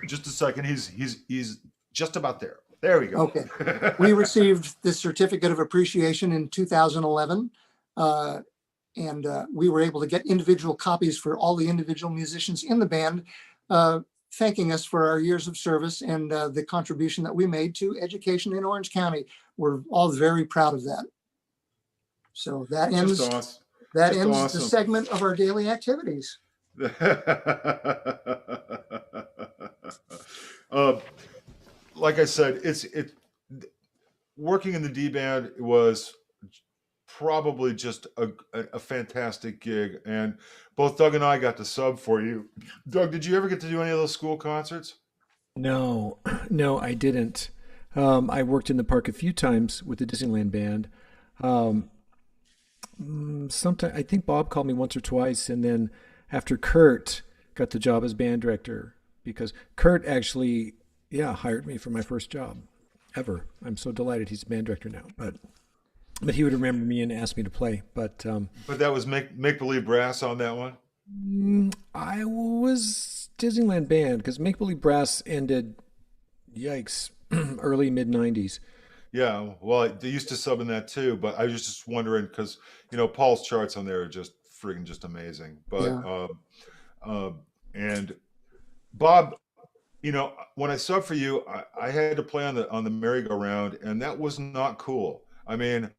Just a second, he's just about there. There we go. Okay. We received this certificate of appreciation in 2011. And we were able to get individual copies for all the individual musicians in the band, thanking us for our years of service and the contribution that we made to education in Orange County. We're all very proud of that. So that ends. Awesome. That ends the segment of our daily activities. Like I said, working in the D band was probably just a fantastic gig, and both Doug and I got to sub for you. Doug, did you ever get to do any of those school concerts? No, I didn't. I worked in the park a few times with the Disneyland Band. Sometime I think Bob called me once or twice, and then after Kurt got the job as band director, because Kurt actually hired me for my first job ever. I'm so delighted he's band director now, but he would remember me and ask me to play. But that was make believe brass on that one. I was Disneyland Band because Make Believe Brass ended, yikes, early mid 90s. Yeah, well, they used to sub in that too, but I was just wondering because Paul's charts on there are just friggin' just amazing. But and Bob, when I subbed for you, I had to play on the merry-go-round, and that was not cool. I mean,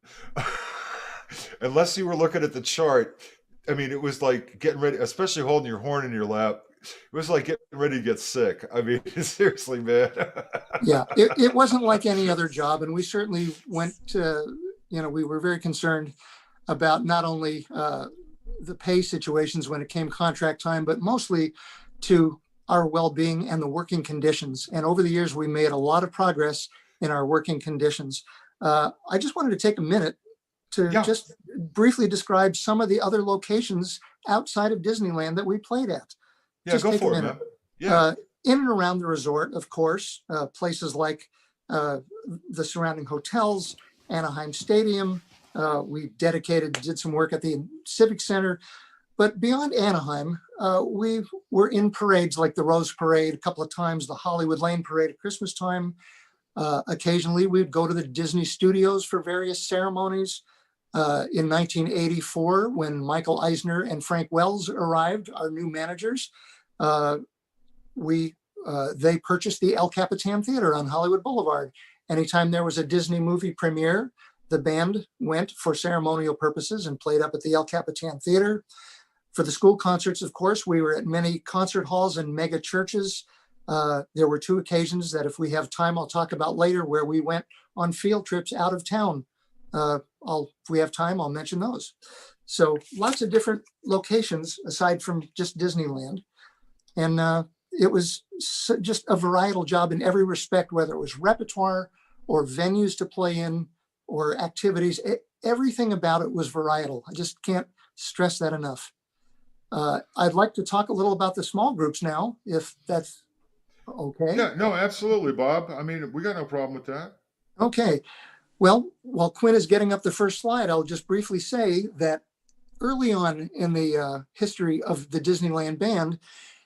unless you were looking at the chart, I mean, it was like getting ready, especially holding your horn in your lap. It was like getting ready to get sick. I mean, seriously, man. Yeah, it wasn't like any other job. And we certainly went to, we were very concerned about not only the pay situations when it came contract time, but mostly to our well-being and the working conditions. And over the years, we made a lot of progress in our working conditions. I just wanted to take a minute to just briefly describe some of the other locations outside of Disneyland that we played at. Yeah, just go take for a it, minute. man. Yeah. In and around the resort, of course, places like the surrounding hotels, Anaheim Stadium. We did some work at the Civic Center. But beyond Anaheim, we were in parades like the Rose Parade a couple of times, the Hollywood Lane Parade at Christmas time. Occasionally, we'd go to the Disney Studios for various ceremonies. In 1984, when Michael Eisner and Frank Wells arrived, our new managers, they purchased the El Capitan Theater on Hollywood Boulevard. Anytime there was a Disney movie premiere, the band went for ceremonial purposes and played up at the El Capitan Theater. For the school concerts, of course, we were at many concert halls and mega churches. There were 2 occasions that, if we have time, I'll talk about later, where we went on field trips out of town. If we have time, I'll mention those. So lots of different locations aside from just Disneyland. And it was just a varietal job in every respect, whether it was repertoire or venues to play in or activities. Everything about it was varietal. I just can't stress that enough. I'd like to talk a little about the small groups now, if that's okay. Yeah, no, absolutely, Bob. I mean, we got no problem with that. Okay. Well, while Quinn is getting up the first slide, I'll just briefly say that early on in the history of the Disneyland Band,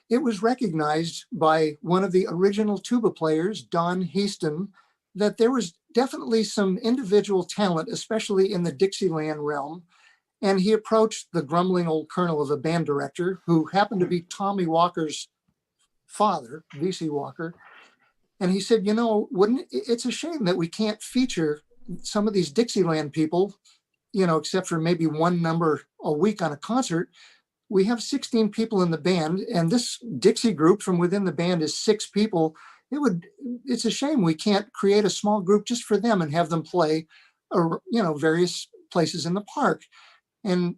it was recognized by one of the original tuba players, Don Heaston, that there was definitely some individual talent, especially in the Dixieland realm. And he approached the grumbling old colonel of a band director, who happened to be Tommy Walker's father, V.C. Walker. And he said, it's a shame that we can't feature some of these Dixieland people, except for maybe one number a week on a concert. We have 16 people in the band, and this Dixie group from within the band is 6 people. It's a shame we can't create a small group just for them and have them play, various places in the park. And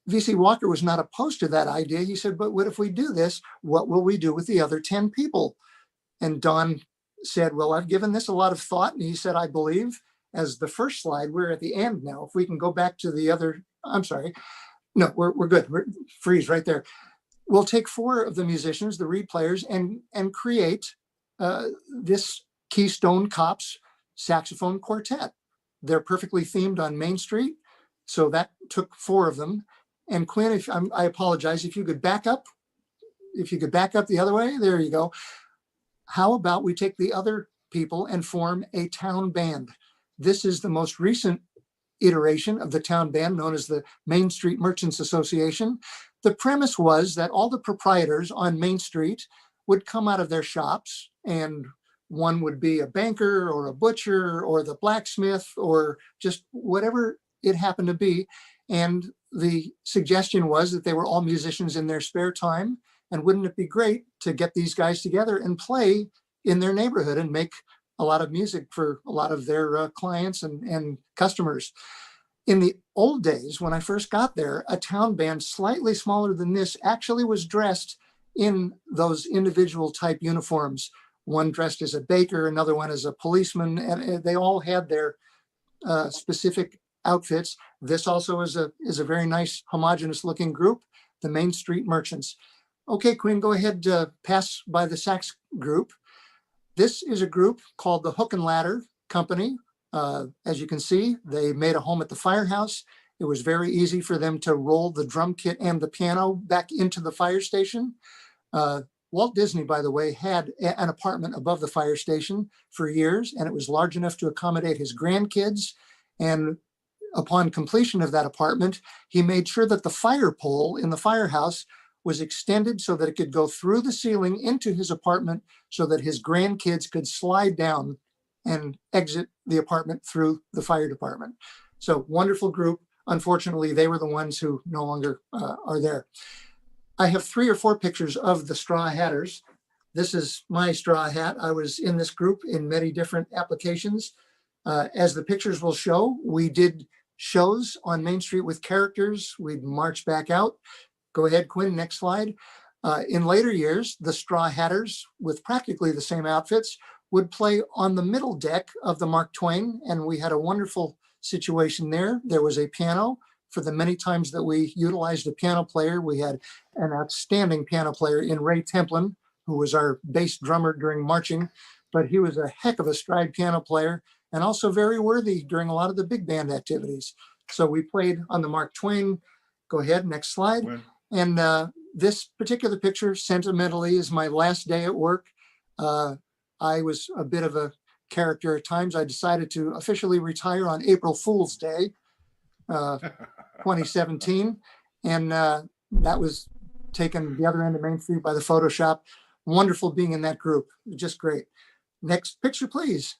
V.C. Walker was not opposed to that idea. He said, but what if we do this? What will we do with the other 10 people? And Don said, well, I've given this a lot of thought. And he said, I believe, as the first slide, we're at the end now. If we can go back to the other, I'm sorry. No, we're good. Freeze right there. We'll take 4 of the musicians, the reed players, and create this Keystone Cops saxophone quartet. They're perfectly themed on Main Street. So that took 4 of them. And Quinn, I apologize, if you could back up. If you could back up the other way, there you go. How about we take the other people and form a town band? This is the most recent iteration of the town band, known as the Main Street Merchants Association. The premise was that all the proprietors on Main Street would come out of their shops, and one would be a banker or a butcher or the blacksmith or just whatever it happened to be. And the suggestion was that they were all musicians in their spare time. And wouldn't it be great to get these guys together and play in their neighborhood and make a lot of music for a lot of their clients and customers? In the old days, when I first got there, a town band slightly smaller than this actually was dressed in those individual type uniforms. One dressed as a baker, another one as a policeman, and they all had their specific outfits. This also is a very nice homogeneous looking group, the Main Street Merchants. Okay, Quinn, go ahead, pass by the sax group. This is a group called the Hook and Ladder Company. As you can see, they made a home at the firehouse. It was very easy for them to roll the drum kit and the piano back into the fire station. Walt Disney, by the way, had an apartment above the fire station for years, and it was large enough to accommodate his grandkids. And upon completion of that apartment, he made sure that the fire pole in the firehouse was extended so that it could go through the ceiling into his apartment so that his grandkids could slide down and exit the apartment through the fire department. So wonderful group. unfortunately, they were the ones who no longer are there. I have 3 or 4 pictures of the Straw Hatters. This is my straw hat. I was in this group in many different applications. As the pictures will show, we did shows on Main Street with characters. We'd march back out. Go ahead, Quinn, next slide. In later years, the Straw Hatters, with practically the same outfits, would play on the middle deck of the Mark Twain, and we had a wonderful situation there. There was a piano. For the many times that we utilized a piano player, we had an outstanding piano player in Ray Templin, who was our bass drummer during marching, but he was a heck of a stride piano player and also very worthy during a lot of the big band activities. So we played on the Mark Twain. Go ahead, next slide. And this particular picture, sentimentally, is my last day at work. I was a bit of a character at times. I decided to officially retire on April Fool's Day, 2017. And that was taken the other end of Main Street by the Photoshop. Wonderful being in that group, just great. Next picture, please.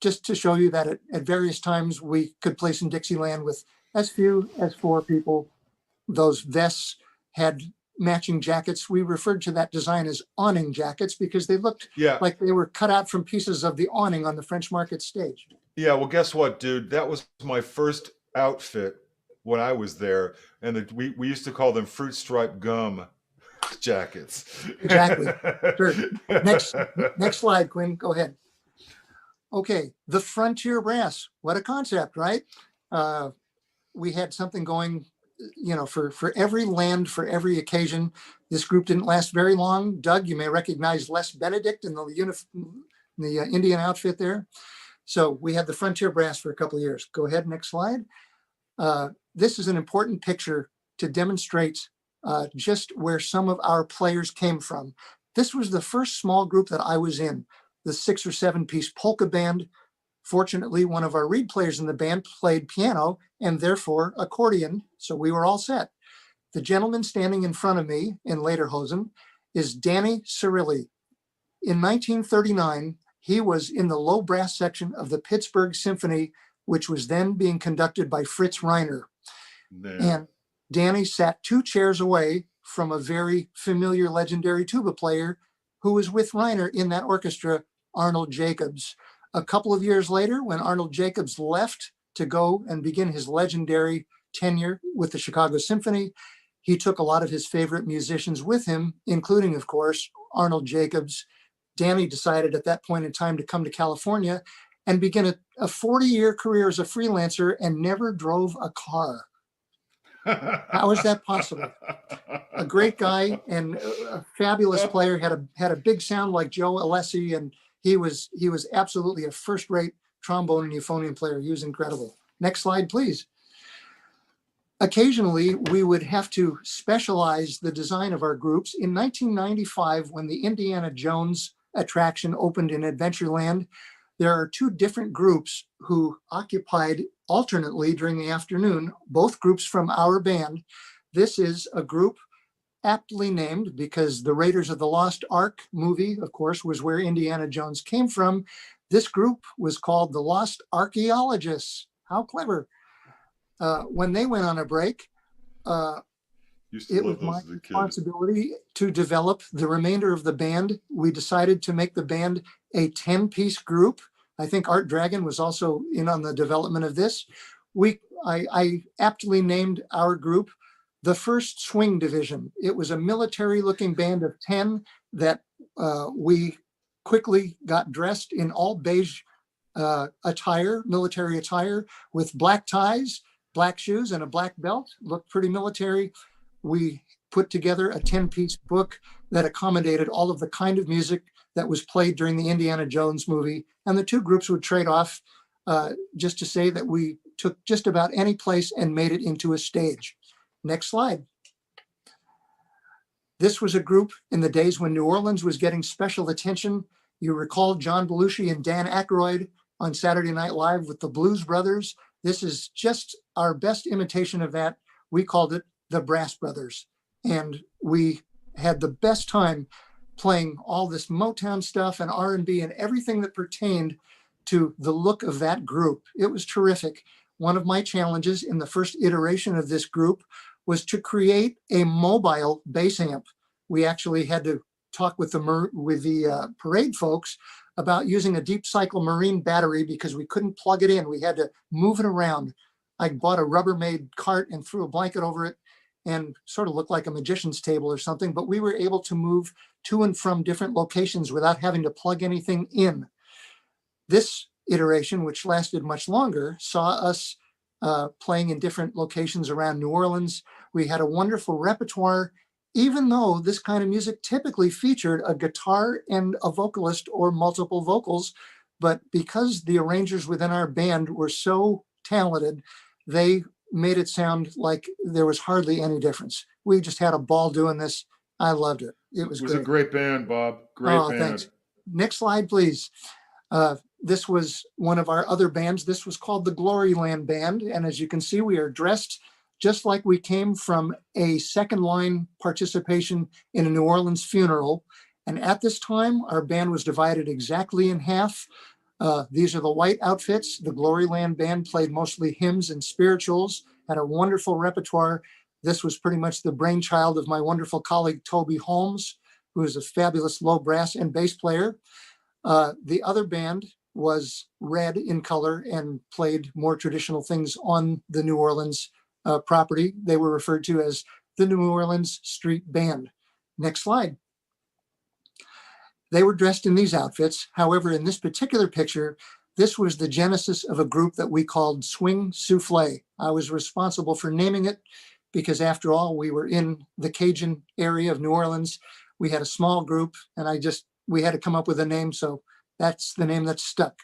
Just to show you that at various times we could place in Dixieland with as few as 4 people. Those vests had matching jackets. We referred to that design as awning jackets because they looked like they were cut out from pieces of the awning on the French Market stage. Yeah, well, guess what, dude? That was my first outfit when I was there, and we used to call them fruit stripe gum jackets. Exactly. Sure. Next slide, Quinn. Go ahead. Okay, the Frontier Brass. What a concept, right? We had something going, for every land, for every occasion. This group didn't last very long. Doug, you may recognize Les Benedict in the Indian outfit there. So we had the Frontier Brass for a couple of years. Go ahead, next slide. This is an important picture to demonstrate just where some of our players came from. This was the first small group that I was in, the 6 or 7 piece polka band. Fortunately, one of our reed players in the band played piano and therefore accordion, so we were all set. The gentleman standing in front of me in lederhosen is Danny Cirilli. In 1939, he was in the low brass section of the Pittsburgh Symphony, which was then being conducted by Fritz Reiner. And Danny sat 2 chairs away from a very familiar legendary tuba player who was with Reiner in that orchestra, Arnold Jacobs. A couple of years later, when Arnold Jacobs left to go and begin his legendary tenure with the Chicago Symphony, he took a lot of his favorite musicians with him, including, of course, Arnold Jacobs. Danny decided at that point in time to come to California and begin a 40-year career as a freelancer and never drove a car. How is that possible? A great guy and a fabulous player, had a big sound like Joe Alessi, and he was absolutely a first-rate trombone and euphonium player. He was incredible. Next slide, please. Occasionally, we would have to specialize the design of our groups. In 1995, when the Indiana Jones attraction opened in Adventureland, there are 2 different groups who occupied alternately during the afternoon, both groups from our band. This is a group aptly named because the Raiders of the Lost Ark movie, of course, was where Indiana Jones came from. This group was called the Lost Archaeologists. How clever. When they went on a break, it was my responsibility to develop the remainder of the band. We decided to make the band a 10-piece group. I think Art Dragon was also in on the development of this. I aptly named our group the First Swing Division. It was a military-looking band of 10 that we quickly got dressed in all beige attire, military attire, with black ties, black shoes, and a black belt. Looked pretty military. We put together a 10-piece book that accommodated all of the kind of music that was played during the Indiana Jones movie. And the 2 groups would trade off, just to say that we took just about any place and made it into a stage. Next slide. This was a group in the days when New Orleans was getting special attention. You recall John Belushi and Dan Aykroyd on Saturday Night Live with the Blues Brothers. This is just our best imitation of that. We called it the Brass Brothers. And we had the best time playing all this Motown stuff and R&B and everything that pertained to the look of that group. It was terrific. one of my challenges in the first iteration of this group was to create a mobile bass amp. We actually had to talk with the parade folks about using a deep cycle marine battery because we couldn't plug it in. We had to move it around. I bought a Rubbermaid cart and threw a blanket over it and sort of looked like a magician's table or something, but we were able to move to and from different locations without having to plug anything in. This iteration, which lasted much longer, saw us playing in different locations around New Orleans. We had a wonderful repertoire, even though this kind of music typically featured a guitar and a vocalist or multiple vocals. But because the arrangers within our band were so talented, they made it sound like there was hardly any difference. We just had a ball doing this. I loved it. It was a great band, Bob. Great band. Thanks. Next slide, please. This was one of our other bands. This was called the Gloryland Band. And as you can see, we are dressed just like we came from a second line participation in a New Orleans funeral. And at this time, our band was divided exactly in half. These are the white outfits. The Gloryland Band played mostly hymns and spirituals, had a wonderful repertoire. This was pretty much the brainchild of my wonderful colleague, Toby Holmes, who is a fabulous low brass and bass player. The other band was red in color and played more traditional things on the New Orleans property. They were referred to as the New Orleans Street Band. Next slide. They were dressed in these outfits. However, in this particular picture, this was the genesis of a group that we called Swing Soufflé. I was responsible for naming it because, after all, we were in the Cajun area of New Orleans. We had a small group, and we had to come up with a name, so that's the name that stuck.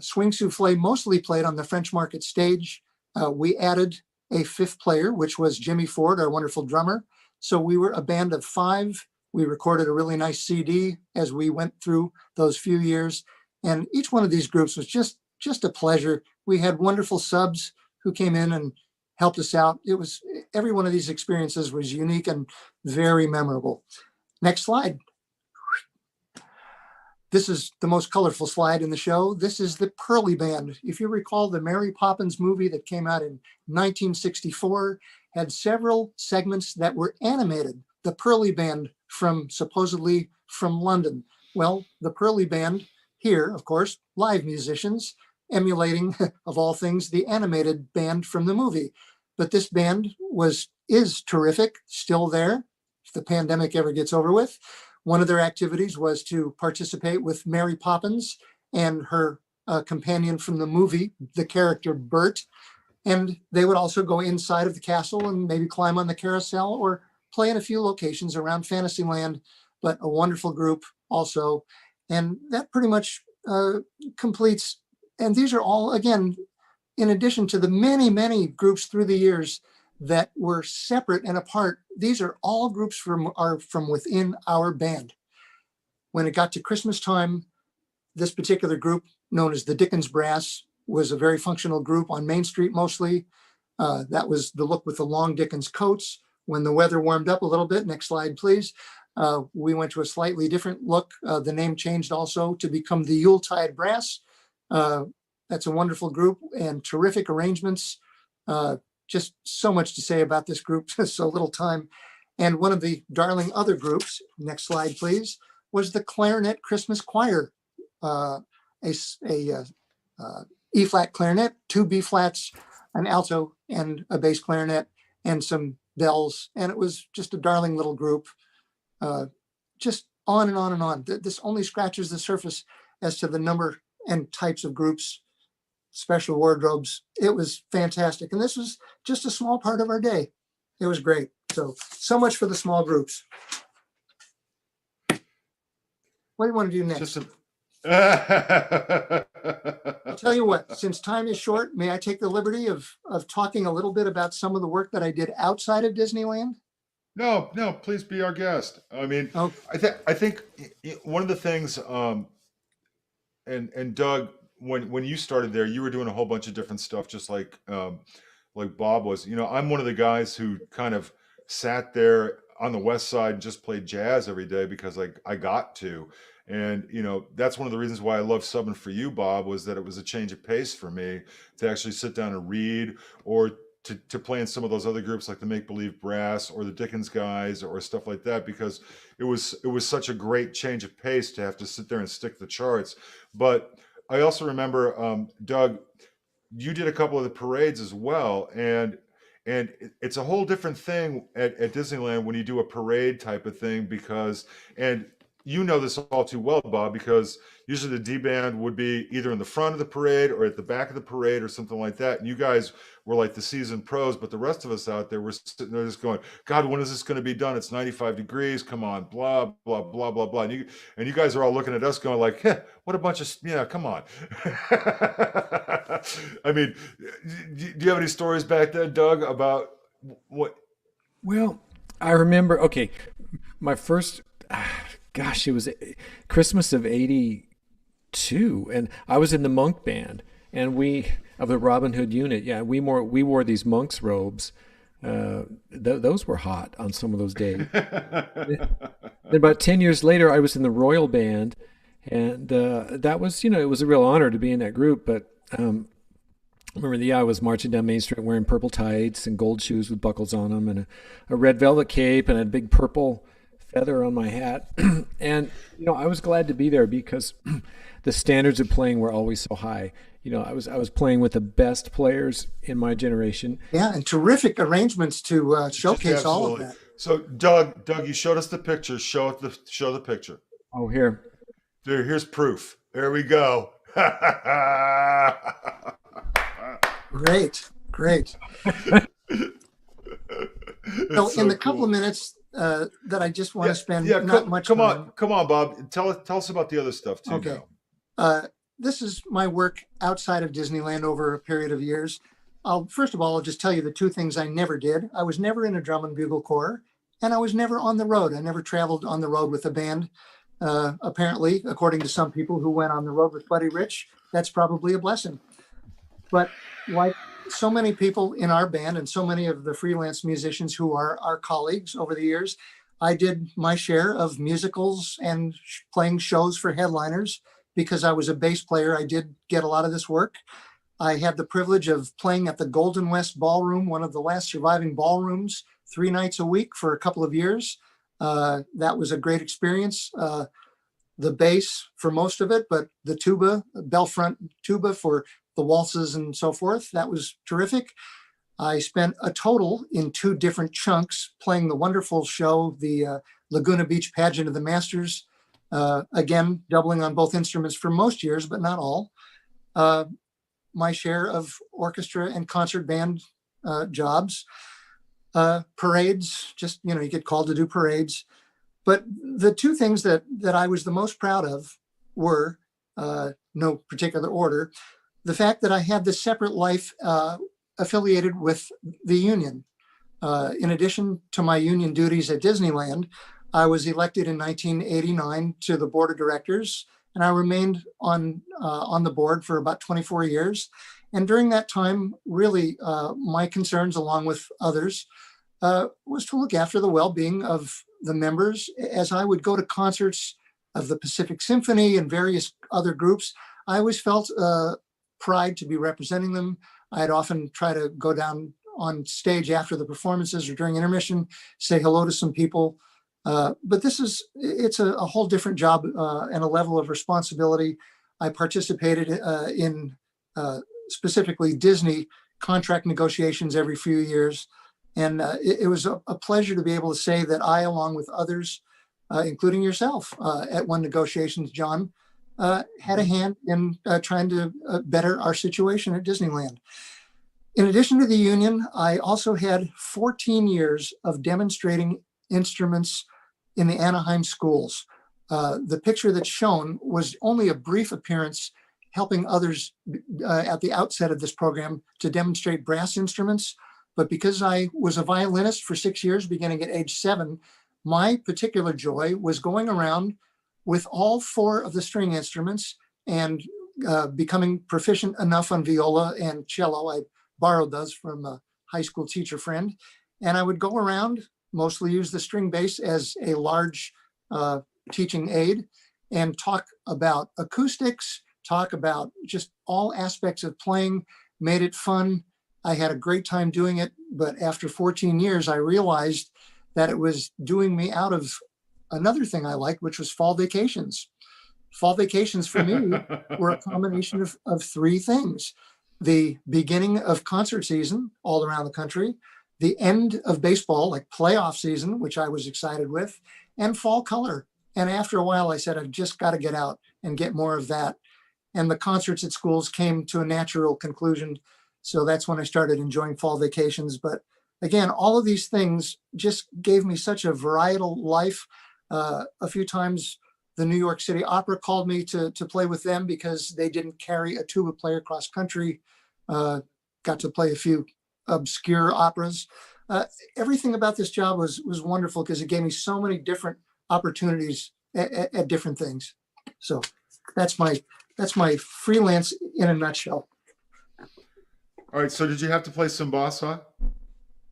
Swing Soufflé mostly played on the French Market stage. We added a fifth player, which was Jimmy Ford, our wonderful drummer. So we were a band of 5. We recorded a really nice CD as we went through those few years. And each one of these groups was just a pleasure. We had wonderful subs who came in and helped us out. Every one of these experiences was unique and very memorable. Next slide. This is the most colorful slide in the show. This is the Pearly Band. If you recall, the Mary Poppins movie that came out in 1964 had several segments that were animated. The Pearly Band supposedly from London. Well, the Pearly Band here, of course, live musicians emulating, of all things, the animated band from the movie. But this band is terrific, still there, if the pandemic ever gets over with. One of their activities was to participate with Mary Poppins and her companion from the movie, the character Bert. And they would also go inside of the castle and maybe climb on the carousel or play in a few locations around Fantasyland, but a wonderful group also. And that pretty much completes, and these are all, again, in addition to the many, many groups through the years that were separate and apart, these are all groups from within our band. When it got to Christmas time, this particular group, known as the Dickens Brass, was a very functional group on Main Street mostly. That was the look with the long Dickens coats. When the weather warmed up a little bit, next slide, please, we went to a slightly different look. The name changed also to become the Yuletide Brass. That's a wonderful group and terrific arrangements. Just so much to say about this group, so little time. And one of the darling other groups, next slide, please, was the Clarinet Christmas Choir, E-flat clarinet, 2 B-flats, an alto and a bass clarinet, and some bells. And it was just a darling little group. Just on and on and on. This only scratches the surface as to the number and types of groups, special wardrobes. It was fantastic. And this was just a small part of our day. It was great. So much for the small groups. What do you want to do next? I'll tell you what, since time is short, may I take the liberty of talking a little bit about some of the work that I did outside of Disneyland? No, please be our guest. I mean, I think one of the things, and Doug, when you started there, you were doing a whole bunch of different stuff, just like Bob was. I'm one of the guys who kind of sat there on the West Side and just played jazz every day because I got to. And, that's one of the reasons why I love subbing for you, Bob, was that it was a change of pace for me to actually sit down and read, or to play in some of those other groups like the Make Believe Brass or the Dickens Guys or stuff like that, because it was such a great change of pace to have to sit there and stick the charts. But I also remember, Doug, you did a couple of the parades as well, and it's a whole different thing at Disneyland when you do a parade type of thing, because, and you know this all too well, Bob, because usually the D band would be either in the front of the parade or at the back of the parade or something like that. And you guys were like the seasoned pros, but the rest of us out there were sitting there just going, God, when is this going to be done? It's 95 degrees. Come on, blah, blah, blah, blah, blah. And you guys are all looking at us going like, what a bunch of, come on. I mean, do you have any stories back then, Doug, about what? Well, I remember, okay, my first, gosh, it was Christmas of '82, and I was in the monk band, and of the Robin Hood unit. Yeah, we wore these monks' robes. Those were hot on some of those days. Then about 10 years later, I was in the Royal Band, and that was, it was a real honor to be in that group. But I remember, I was marching down Main Street wearing purple tights and gold shoes with buckles on them, and a red velvet cape and a big purple feather on my hat. And I was glad to be there because the standards of playing were always so high. I was playing with the best players in my generation. Yeah, and terrific arrangements to showcase all of that. So Doug, you showed us the picture. Show the picture. Oh, here's proof. There we go. Great. So in the couple of minutes that I just want to spend, not much time. Come on, Bob. Tell us about the other stuff too. Okay. This is my work outside of Disneyland over a period of years. First of all, I'll just tell you the two things I never did. I was never in a drum and bugle corps, and I was never on the road. I never traveled on the road with a band. Apparently, according to some people who went on the road with Buddy Rich, that's probably a blessing. But like so many people in our band and so many of the freelance musicians who are our colleagues over the years, I did my share of musicals and playing shows for headliners. Because I was a bass player, I did get a lot of this work. I had the privilege of playing at the Golden West Ballroom, one of the last surviving ballrooms, 3 nights a week for a couple of years. That was a great experience. The bass for most of it, but the tuba, bell front tuba for the waltzes and so forth, that was terrific. I spent a total in 2 different chunks playing the wonderful show, the Laguna Beach Pageant of the Masters. Again, doubling on both instruments for most years, but not all. My share of orchestra and concert band jobs. Parades, just, you get called to do parades. But the 2 things that I was the most proud of were, no particular order, the fact that I had this separate life affiliated with the union. In addition to my union duties at Disneyland, I was elected in 1989 to the board of directors, and I remained on the board for about 24 years. And during that time, really, my concerns, along with others, was to look after the well-being of the members. As I would go to concerts of the Pacific Symphony and various other groups, I always felt pride to be representing them. I'd often try to go down on stage after the performances or during intermission, say hello to some people. But it's a whole different job and a level of responsibility. I participated in specifically Disney contract negotiations every few years. And it was a pleasure to be able to say that I, along with others, including yourself at one negotiations, John, had a hand in trying to better our situation at Disneyland. In addition to the union, I also had 14 years of demonstrating instruments in the Anaheim schools. The picture that's shown was only a brief appearance helping others at the outset of this program to demonstrate brass instruments. But because I was a violinist for 6 years, beginning at age 7, my particular joy was going around with all 4 of the string instruments and becoming proficient enough on viola and cello. I borrowed those from a high school teacher friend. And I would go around mostly use the string bass as a large teaching aid and talk about acoustics, talk about just all aspects of playing, made it fun. I had a great time doing it, but after 14 years, I realized that it was doing me out of another thing I liked, which was fall vacations. Fall vacations for me were a combination of three things: the beginning of concert season all around the country, the end of baseball, like playoff season, which I was excited with, and fall color. And after a while, I said, I've just got to get out and get more of that. And the concerts at schools came to a natural conclusion. So that's when I started enjoying fall vacations. But again, all of these things just gave me such a varietal life. A few times, the New York City Opera called me to play with them because they didn't carry a tuba player cross country. Got to play a few obscure operas. Everything about this job was wonderful because it gave me so many different opportunities at different things. So that's my freelance in a nutshell. All right. So did you have to play Simbasa?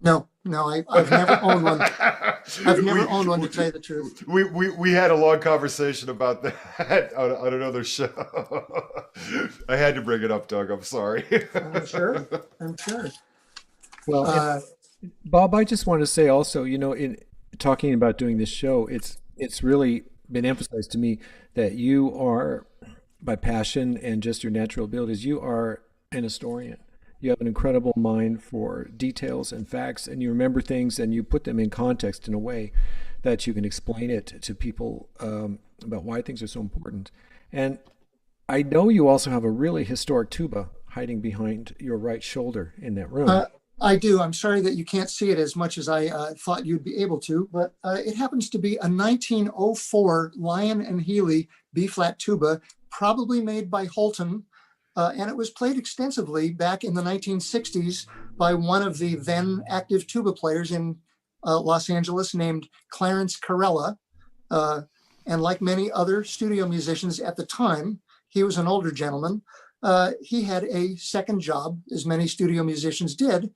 No, I've never owned one. I've never owned one, to tell you the truth. We had a long conversation about that on another show. I had to bring it up, Doug. I'm sorry. I'm sure. Well, Bob, I just want to say also, in talking about doing this show, it's really been emphasized to me that you are, by passion and just your natural abilities, you are an historian. You have an incredible mind for details and facts, and you remember things and you put them in context in a way that you can explain it to people about why things are so important. And I know you also have a really historic tuba hiding behind your right shoulder in that room. I do. I'm sorry that you can't see it as much as I thought you'd be able to, but it happens to be a 1904 Lyon and Healy B-flat tuba, probably made by Holton. And it was played extensively back in the 1960s by one of the then active tuba players in Los Angeles named Clarence Carella. And like many other studio musicians at the time, he was an older gentleman. He had a second job, as many studio musicians did,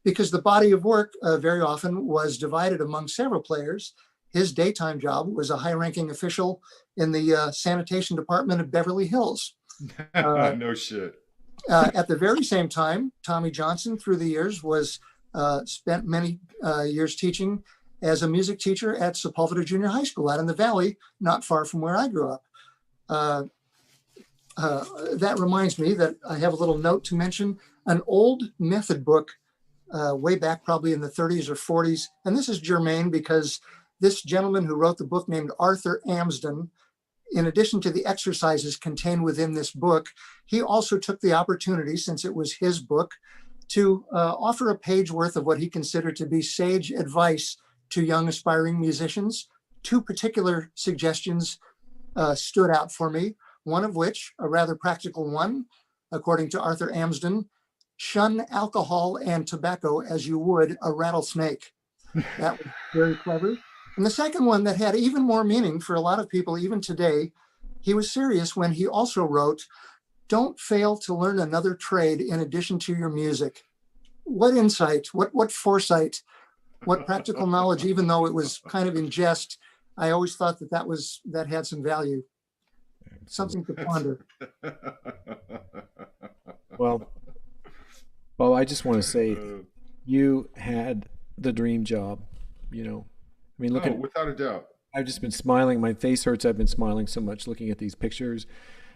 because the body of work very often was divided among several players. His daytime job was a high-ranking official in the sanitation department of Beverly Hills. No shit. At the very same time, Tommy Johnson, through the years, was spent many years teaching as a music teacher at Sepulveda Junior High School out in the Valley, not far from where I grew up. That reminds me that I have a little note to mention an old method book way back probably in the 30s or 40s. And this is germane because this gentleman who wrote the book named Arthur Amsden, in addition to the exercises contained within this book, he also took the opportunity, since it was his book, to offer a page worth of what he considered to be sage advice to young aspiring musicians. Two particular suggestions stood out for me, one of which, a rather practical one, according to Arthur Amsden: shun alcohol and tobacco as you would a rattlesnake. That was very clever. And the second one that had even more meaning for a lot of people, even today, he was serious when he also wrote, don't fail to learn another trade in addition to your music. What insight, what foresight, what practical knowledge, even though it was kind of in jest. I always thought that had some value, something to ponder. Well, I just want to say you had the dream job, I mean, look without a doubt. I've just been smiling. My face hurts. I've been smiling so much looking at these pictures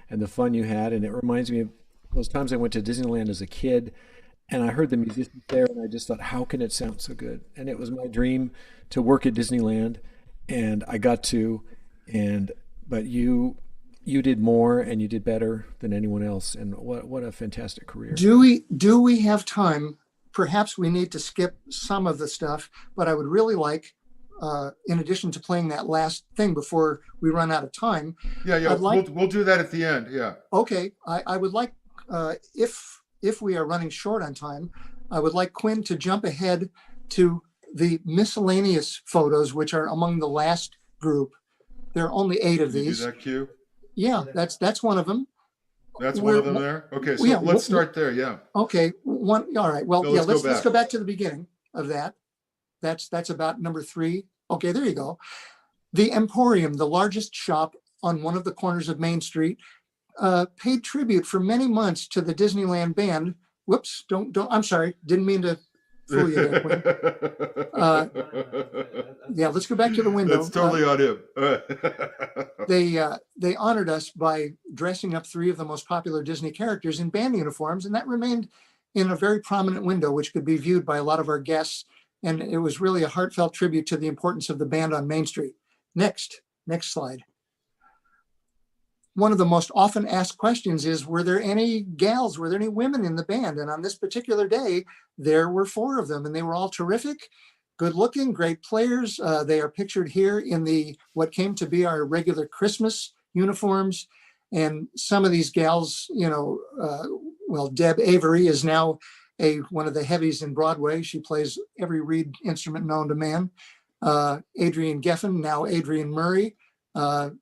and the fun you had. And it reminds me of those times I went to Disneyland as a kid and I heard the musicians there and I just thought, how can it sound so good? And it was my dream to work at Disneyland, and I got to, but you did more and you did better than anyone else. And what a fantastic career. Do we have time? Perhaps we need to skip some of the stuff, but I would really like, in addition to playing that last thing before we run out of time. Yeah. We'll do that at the end. Yeah. Okay. I would like, if we are running short on time, I would like Quinn to jump ahead to the miscellaneous photos, which are among the last group. There are only 8 of these. Is that cue? Yeah, that's one of them. That's one of them there? Okay, so let's start there, yeah. Okay, all right. Well, let's go back to the beginning of that. That's about number 3. Okay, there you go. The Emporium, the largest shop on one of the corners of Main Street, paid tribute for many months to the Disneyland Band. Whoops, don't, I'm sorry, didn't mean to fool you there, Quinn. Yeah, let's go back to the window. That's totally on him. They honored us by dressing up 3 of the most popular Disney characters in band uniforms, and that remained in a very prominent window, which could be viewed by a lot of our guests. And it was really a heartfelt tribute to the importance of the band on Main Street. Next slide. One of the most often asked questions is, were there any gals, were there any women in the band? And on this particular day, there were 4 of them, and they were all terrific, good looking, great players. They are pictured here in what came to be our regular Christmas uniforms. And some of these gals, Deb Avery is now one of the heavies in Broadway. She plays every reed instrument known to man. Adrienne Geffen, now Adrienne Murray,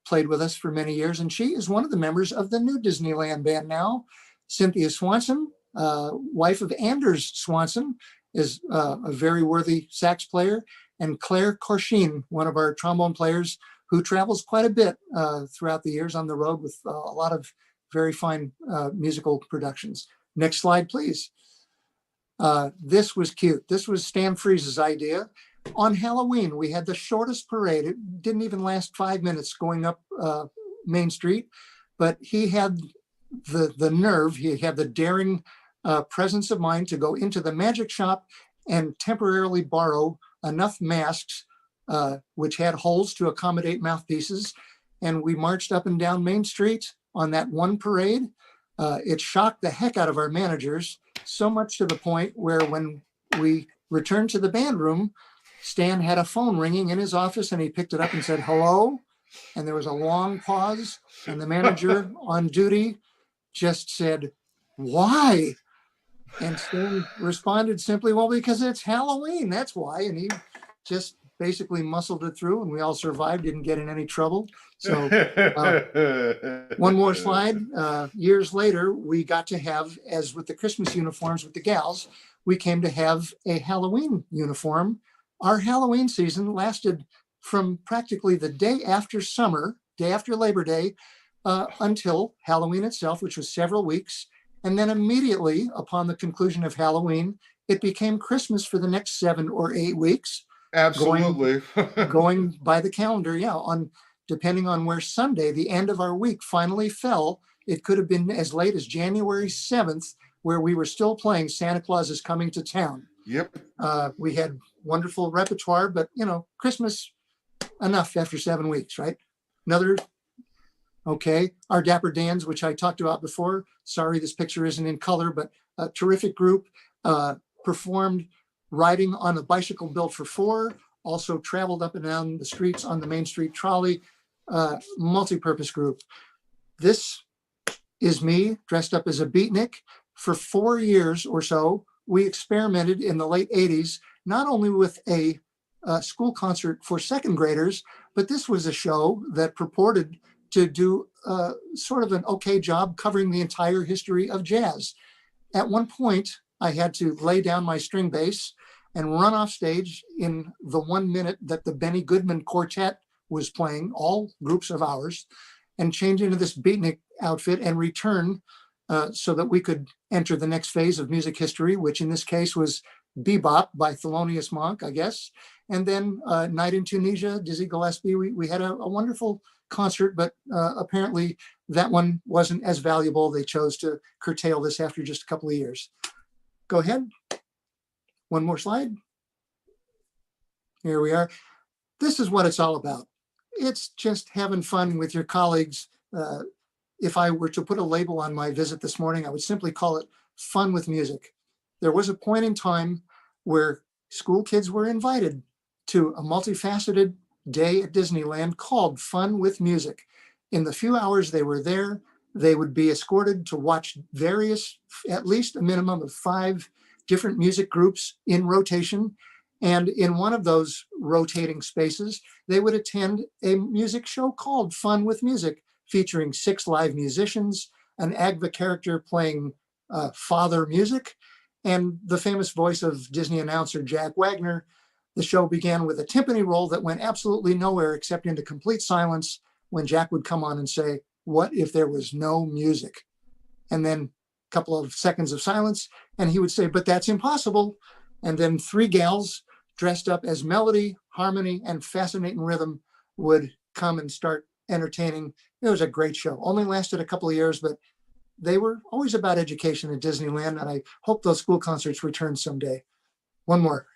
played with us for many years, and she is one of the members of the new Disneyland Band now. Cynthia Swanson, wife of Anders Swanson, is a very worthy sax player, and Claire Corshine, one of our trombone players, who travels quite a bit throughout the years on the road with a lot of very fine musical productions. Next slide, please. This was cute. This was Stan Freese's idea. On Halloween, we had the shortest parade. It didn't even last 5 minutes going up Main Street, but he had the nerve, he had the daring presence of mind to go into the magic shop and temporarily borrow enough masks, which had holes to accommodate mouthpieces. And we marched up and down Main Street on that one parade. It shocked the heck out of our managers, so much to the point where when we returned to the band room, Stan had a phone ringing in his office, and he picked it up and said, "Hello?" And there was a long pause, and the manager on duty just said, "Why?" And Stan responded simply, "Well, because it's Halloween, that's why." And he just basically muscled it through, and we all survived, didn't get in any trouble. So one more slide. Years later, we got to have, as with the Christmas uniforms with the gals, we came to have a Halloween uniform. Our Halloween season lasted from practically the day after summer, day after Labor Day, until Halloween itself, which was several weeks. And then immediately upon the conclusion of Halloween, it became Christmas for the next 7 or 8 weeks. Absolutely. Going by the calendar, yeah, depending on where Sunday, the end of our week, finally fell. It could have been as late as January 7th, where we were still playing Santa Claus is Coming to Town. Yep. We had wonderful repertoire, but Christmas enough after 7 weeks, right? Okay. Our Dapper Dans, which I talked about before. Sorry, this picture isn't in color, but a terrific group, performed riding on a bicycle built for 4, also traveled up and down the streets on the Main Street trolley, multi-purpose group. This is me dressed up as a beatnik. For 4 years or so, we experimented in the late 80s, not only with a school concert for 2nd graders, but this was a show that purported to do sort of an okay job covering the entire history of jazz. At one point, I had to lay down my string bass and run off stage in the 1 minute that the Benny Goodman Quartet was playing, all groups of ours, and change into this beatnik outfit and return so that we could enter the next phase of music history, which in this case was Bebop by Thelonious Monk, I guess. And then Night in Tunisia, Dizzy Gillespie. We had a wonderful concert, but apparently that one wasn't as valuable. They chose to curtail this after just a couple of years. Go ahead. One more slide. Here we are. This is what it's all about. It's just having fun with your colleagues. If I were to put a label on my visit this morning, I would simply call it fun with music. There was a point in time where school kids were invited to a multifaceted day at Disneyland called Fun with Music. In the few hours they were there, they would be escorted to watch various, at least a minimum of 5 different music groups in rotation. And in one of those rotating spaces, they would attend a music show called Fun with Music, featuring 6 live musicians, an AGVA character playing father music, and the famous voice of Disney announcer Jack Wagner The show began with a timpani roll that went absolutely nowhere except into complete silence when Jack would come on and say, "What if there was no music?" And then a couple of seconds of silence, and he would say, "But that's impossible." And then three gals dressed up as melody, harmony, and fascinating rhythm would come and start entertaining. It was a great show. Only lasted a couple of years, but they were always about education at Disneyland, and I hope those school concerts return someday. One more.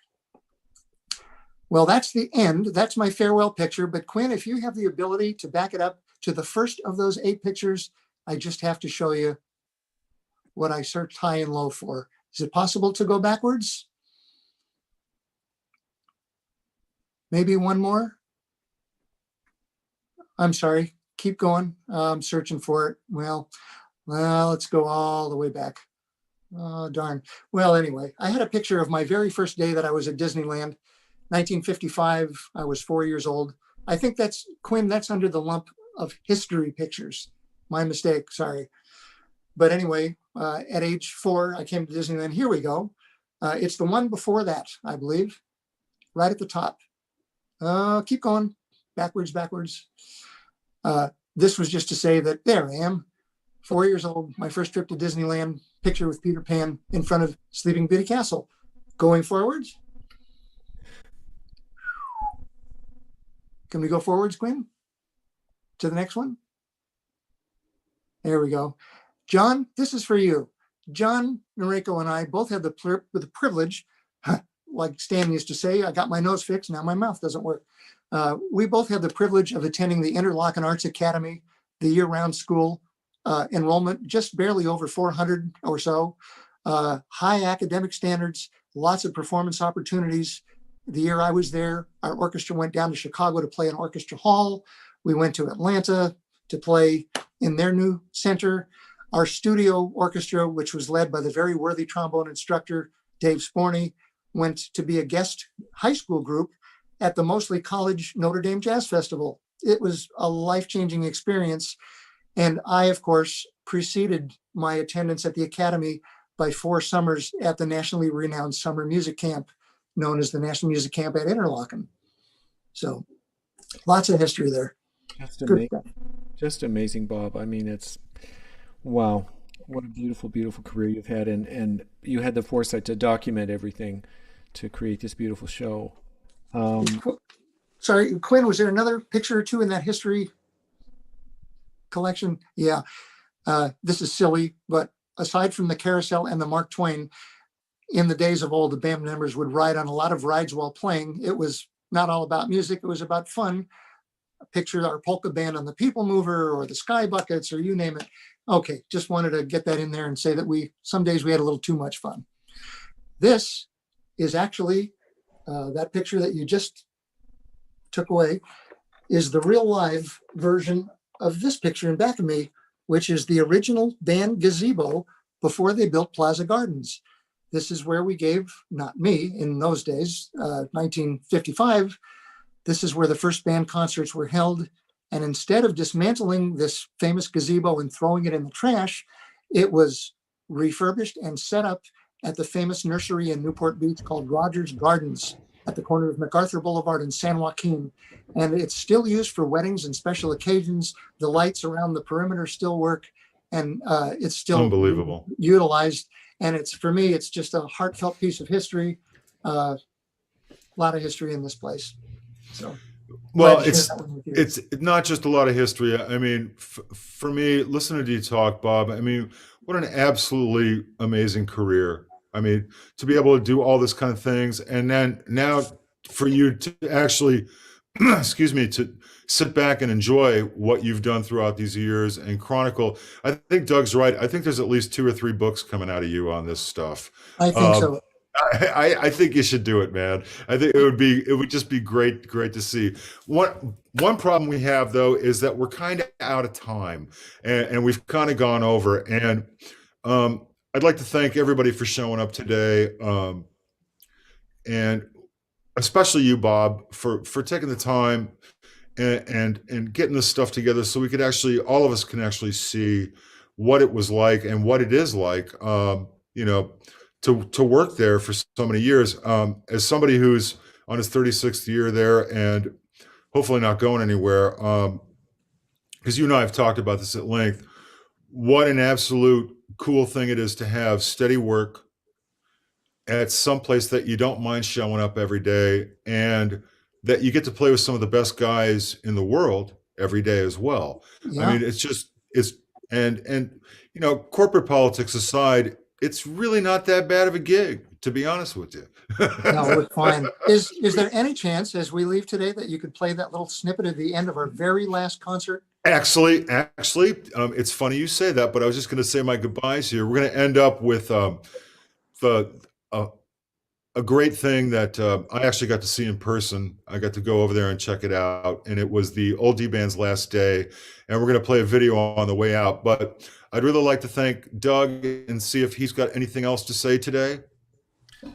Well, that's the end. That's my farewell picture. But Quinn, if you have the ability to back it up to the first of those 8 pictures, I just have to show you what I searched high and low for. Is it possible to go backwards? Maybe one more? I'm sorry. Keep going. I'm searching for it. Well, let's go all the way back. Oh, darn. Well, anyway, I had a picture of my very first day that I was at Disneyland. 1955, I was 4 years old. I think that's, Quinn, that's under the lump of history pictures. My mistake, sorry. But anyway, at age 4, I came to Disneyland. Here we go. It's the one before that, I believe, right at the top. Keep going, backwards. This was just to say that there I am, 4 years old, my first trip to Disneyland, picture with Peter Pan in front of Sleeping Beauty Castle. Going forwards. Can we go forwards, Quinn? To the next one? There we go. John, this is for you. John Noreko and I both have the privilege, like Stan used to say, I got my nose fixed, now my mouth doesn't work. We both had the privilege of attending the Interlochen Arts Academy, the year-round school, enrollment just barely over 400 or so, high academic standards, lots of performance opportunities. The year I was there, our orchestra went down to Chicago to play in Orchestra Hall. We went to Atlanta to play in their new center. Our studio orchestra, which was led by the very worthy trombone instructor, Dave Sporney, went to be a guest high school group at the mostly college Notre Dame Jazz Festival. It was a life-changing experience. And I, of course, preceded my attendance at the Academy by 4 summers at the nationally renowned summer music camp, known as the National Music Camp at Interlochen. So lots of history there. Just amazing, Bob. I mean, it's, wow, what a beautiful, beautiful career you've had. And you had the foresight to document everything to create this beautiful show. Sorry, Quinn, was there another picture or two in that history collection? Yeah, this is silly, but aside from the carousel and the Mark Twain, in the days of old, the band members would ride on a lot of rides while playing. It was not all about music, it was about fun. Picture our polka band on the People Mover or the Sky Buckets or you name it. Okay, just wanted to get that in there and say that some days we had a little too much fun. This is actually, that picture that you just took away is the real live version of this picture in back of me, which is the original band gazebo before they built Plaza Gardens. This is where we gave, not me in those days, 1955, this is where the first band concerts were held. And instead of dismantling this famous gazebo and throwing it in the trash, it was refurbished and set up at the famous nursery in Newport Beach called Rogers Gardens at the corner of MacArthur Boulevard and San Joaquin. And it's still used for weddings and special occasions. The lights around the perimeter still work, and it's still unbelievable utilized. And it's, for me, it's just a heartfelt piece of history. A lot of history in this place. So, well, it's not just a lot of history. I mean, for me, listening to you talk, Bob, I mean, what an absolutely amazing career. I mean, to be able to do all this kind of things, and then now for you to actually, excuse me, to sit back and enjoy what you've done throughout these years and chronicle. I think Doug's right. I think there's at least 2 or 3 books coming out of you on this stuff. I think so. I think you should do it, man. I think it would just be great to see. One problem we have though is that we're kind of out of time, and we've kind of gone over. And I'd like to thank everybody for showing up today, and especially you, Bob, for taking the time and getting this stuff together so we could actually, all of us can actually see what it was like and what it is like, you know, to work there for so many years. As somebody who's on his 36th year there, and hopefully not going anywhere. Because you and I have talked about this at length. What an absolute cool thing it is to have steady work at some place that you don't mind showing up every day, and that you get to play with some of the best guys in the world every day as well. Yeah. I mean, and you know, corporate politics aside, it's really not that bad of a gig, to be honest with you. No, it's fine. Is there any chance as we leave today that you could play that little snippet at the end of our very last concert? Actually, it's funny you say that, but I was just going to say my goodbyes here. We're going to end up with a great thing that I actually got to see in person. I got to go over there and check it out, and it was the Old D Band's last day, and we're going to play a video on the way out. But I'd really like to thank Doug and see if he's got anything else to say today.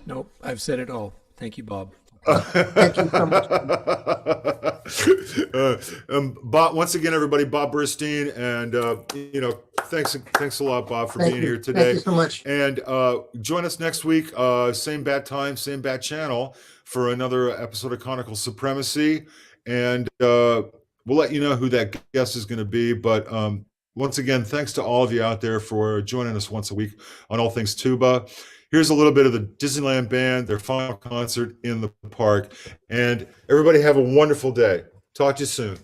Nope, I've said it all. Thank you, Bob. Thank you so much. Bob, once again, everybody, Bob Burstein, and you know, thanks a lot, Bob, for being here today. Thank you so much. And join us next week, same bat time, same bat channel, for another episode of Conical Supremacy. And we'll let you know who that guest is going to be. But once again, thanks to all of you out there for joining us once a week on All Things Tuba. Here's a little bit of the Disneyland Band, their final concert in the park. And everybody have a wonderful day. Talk to you soon.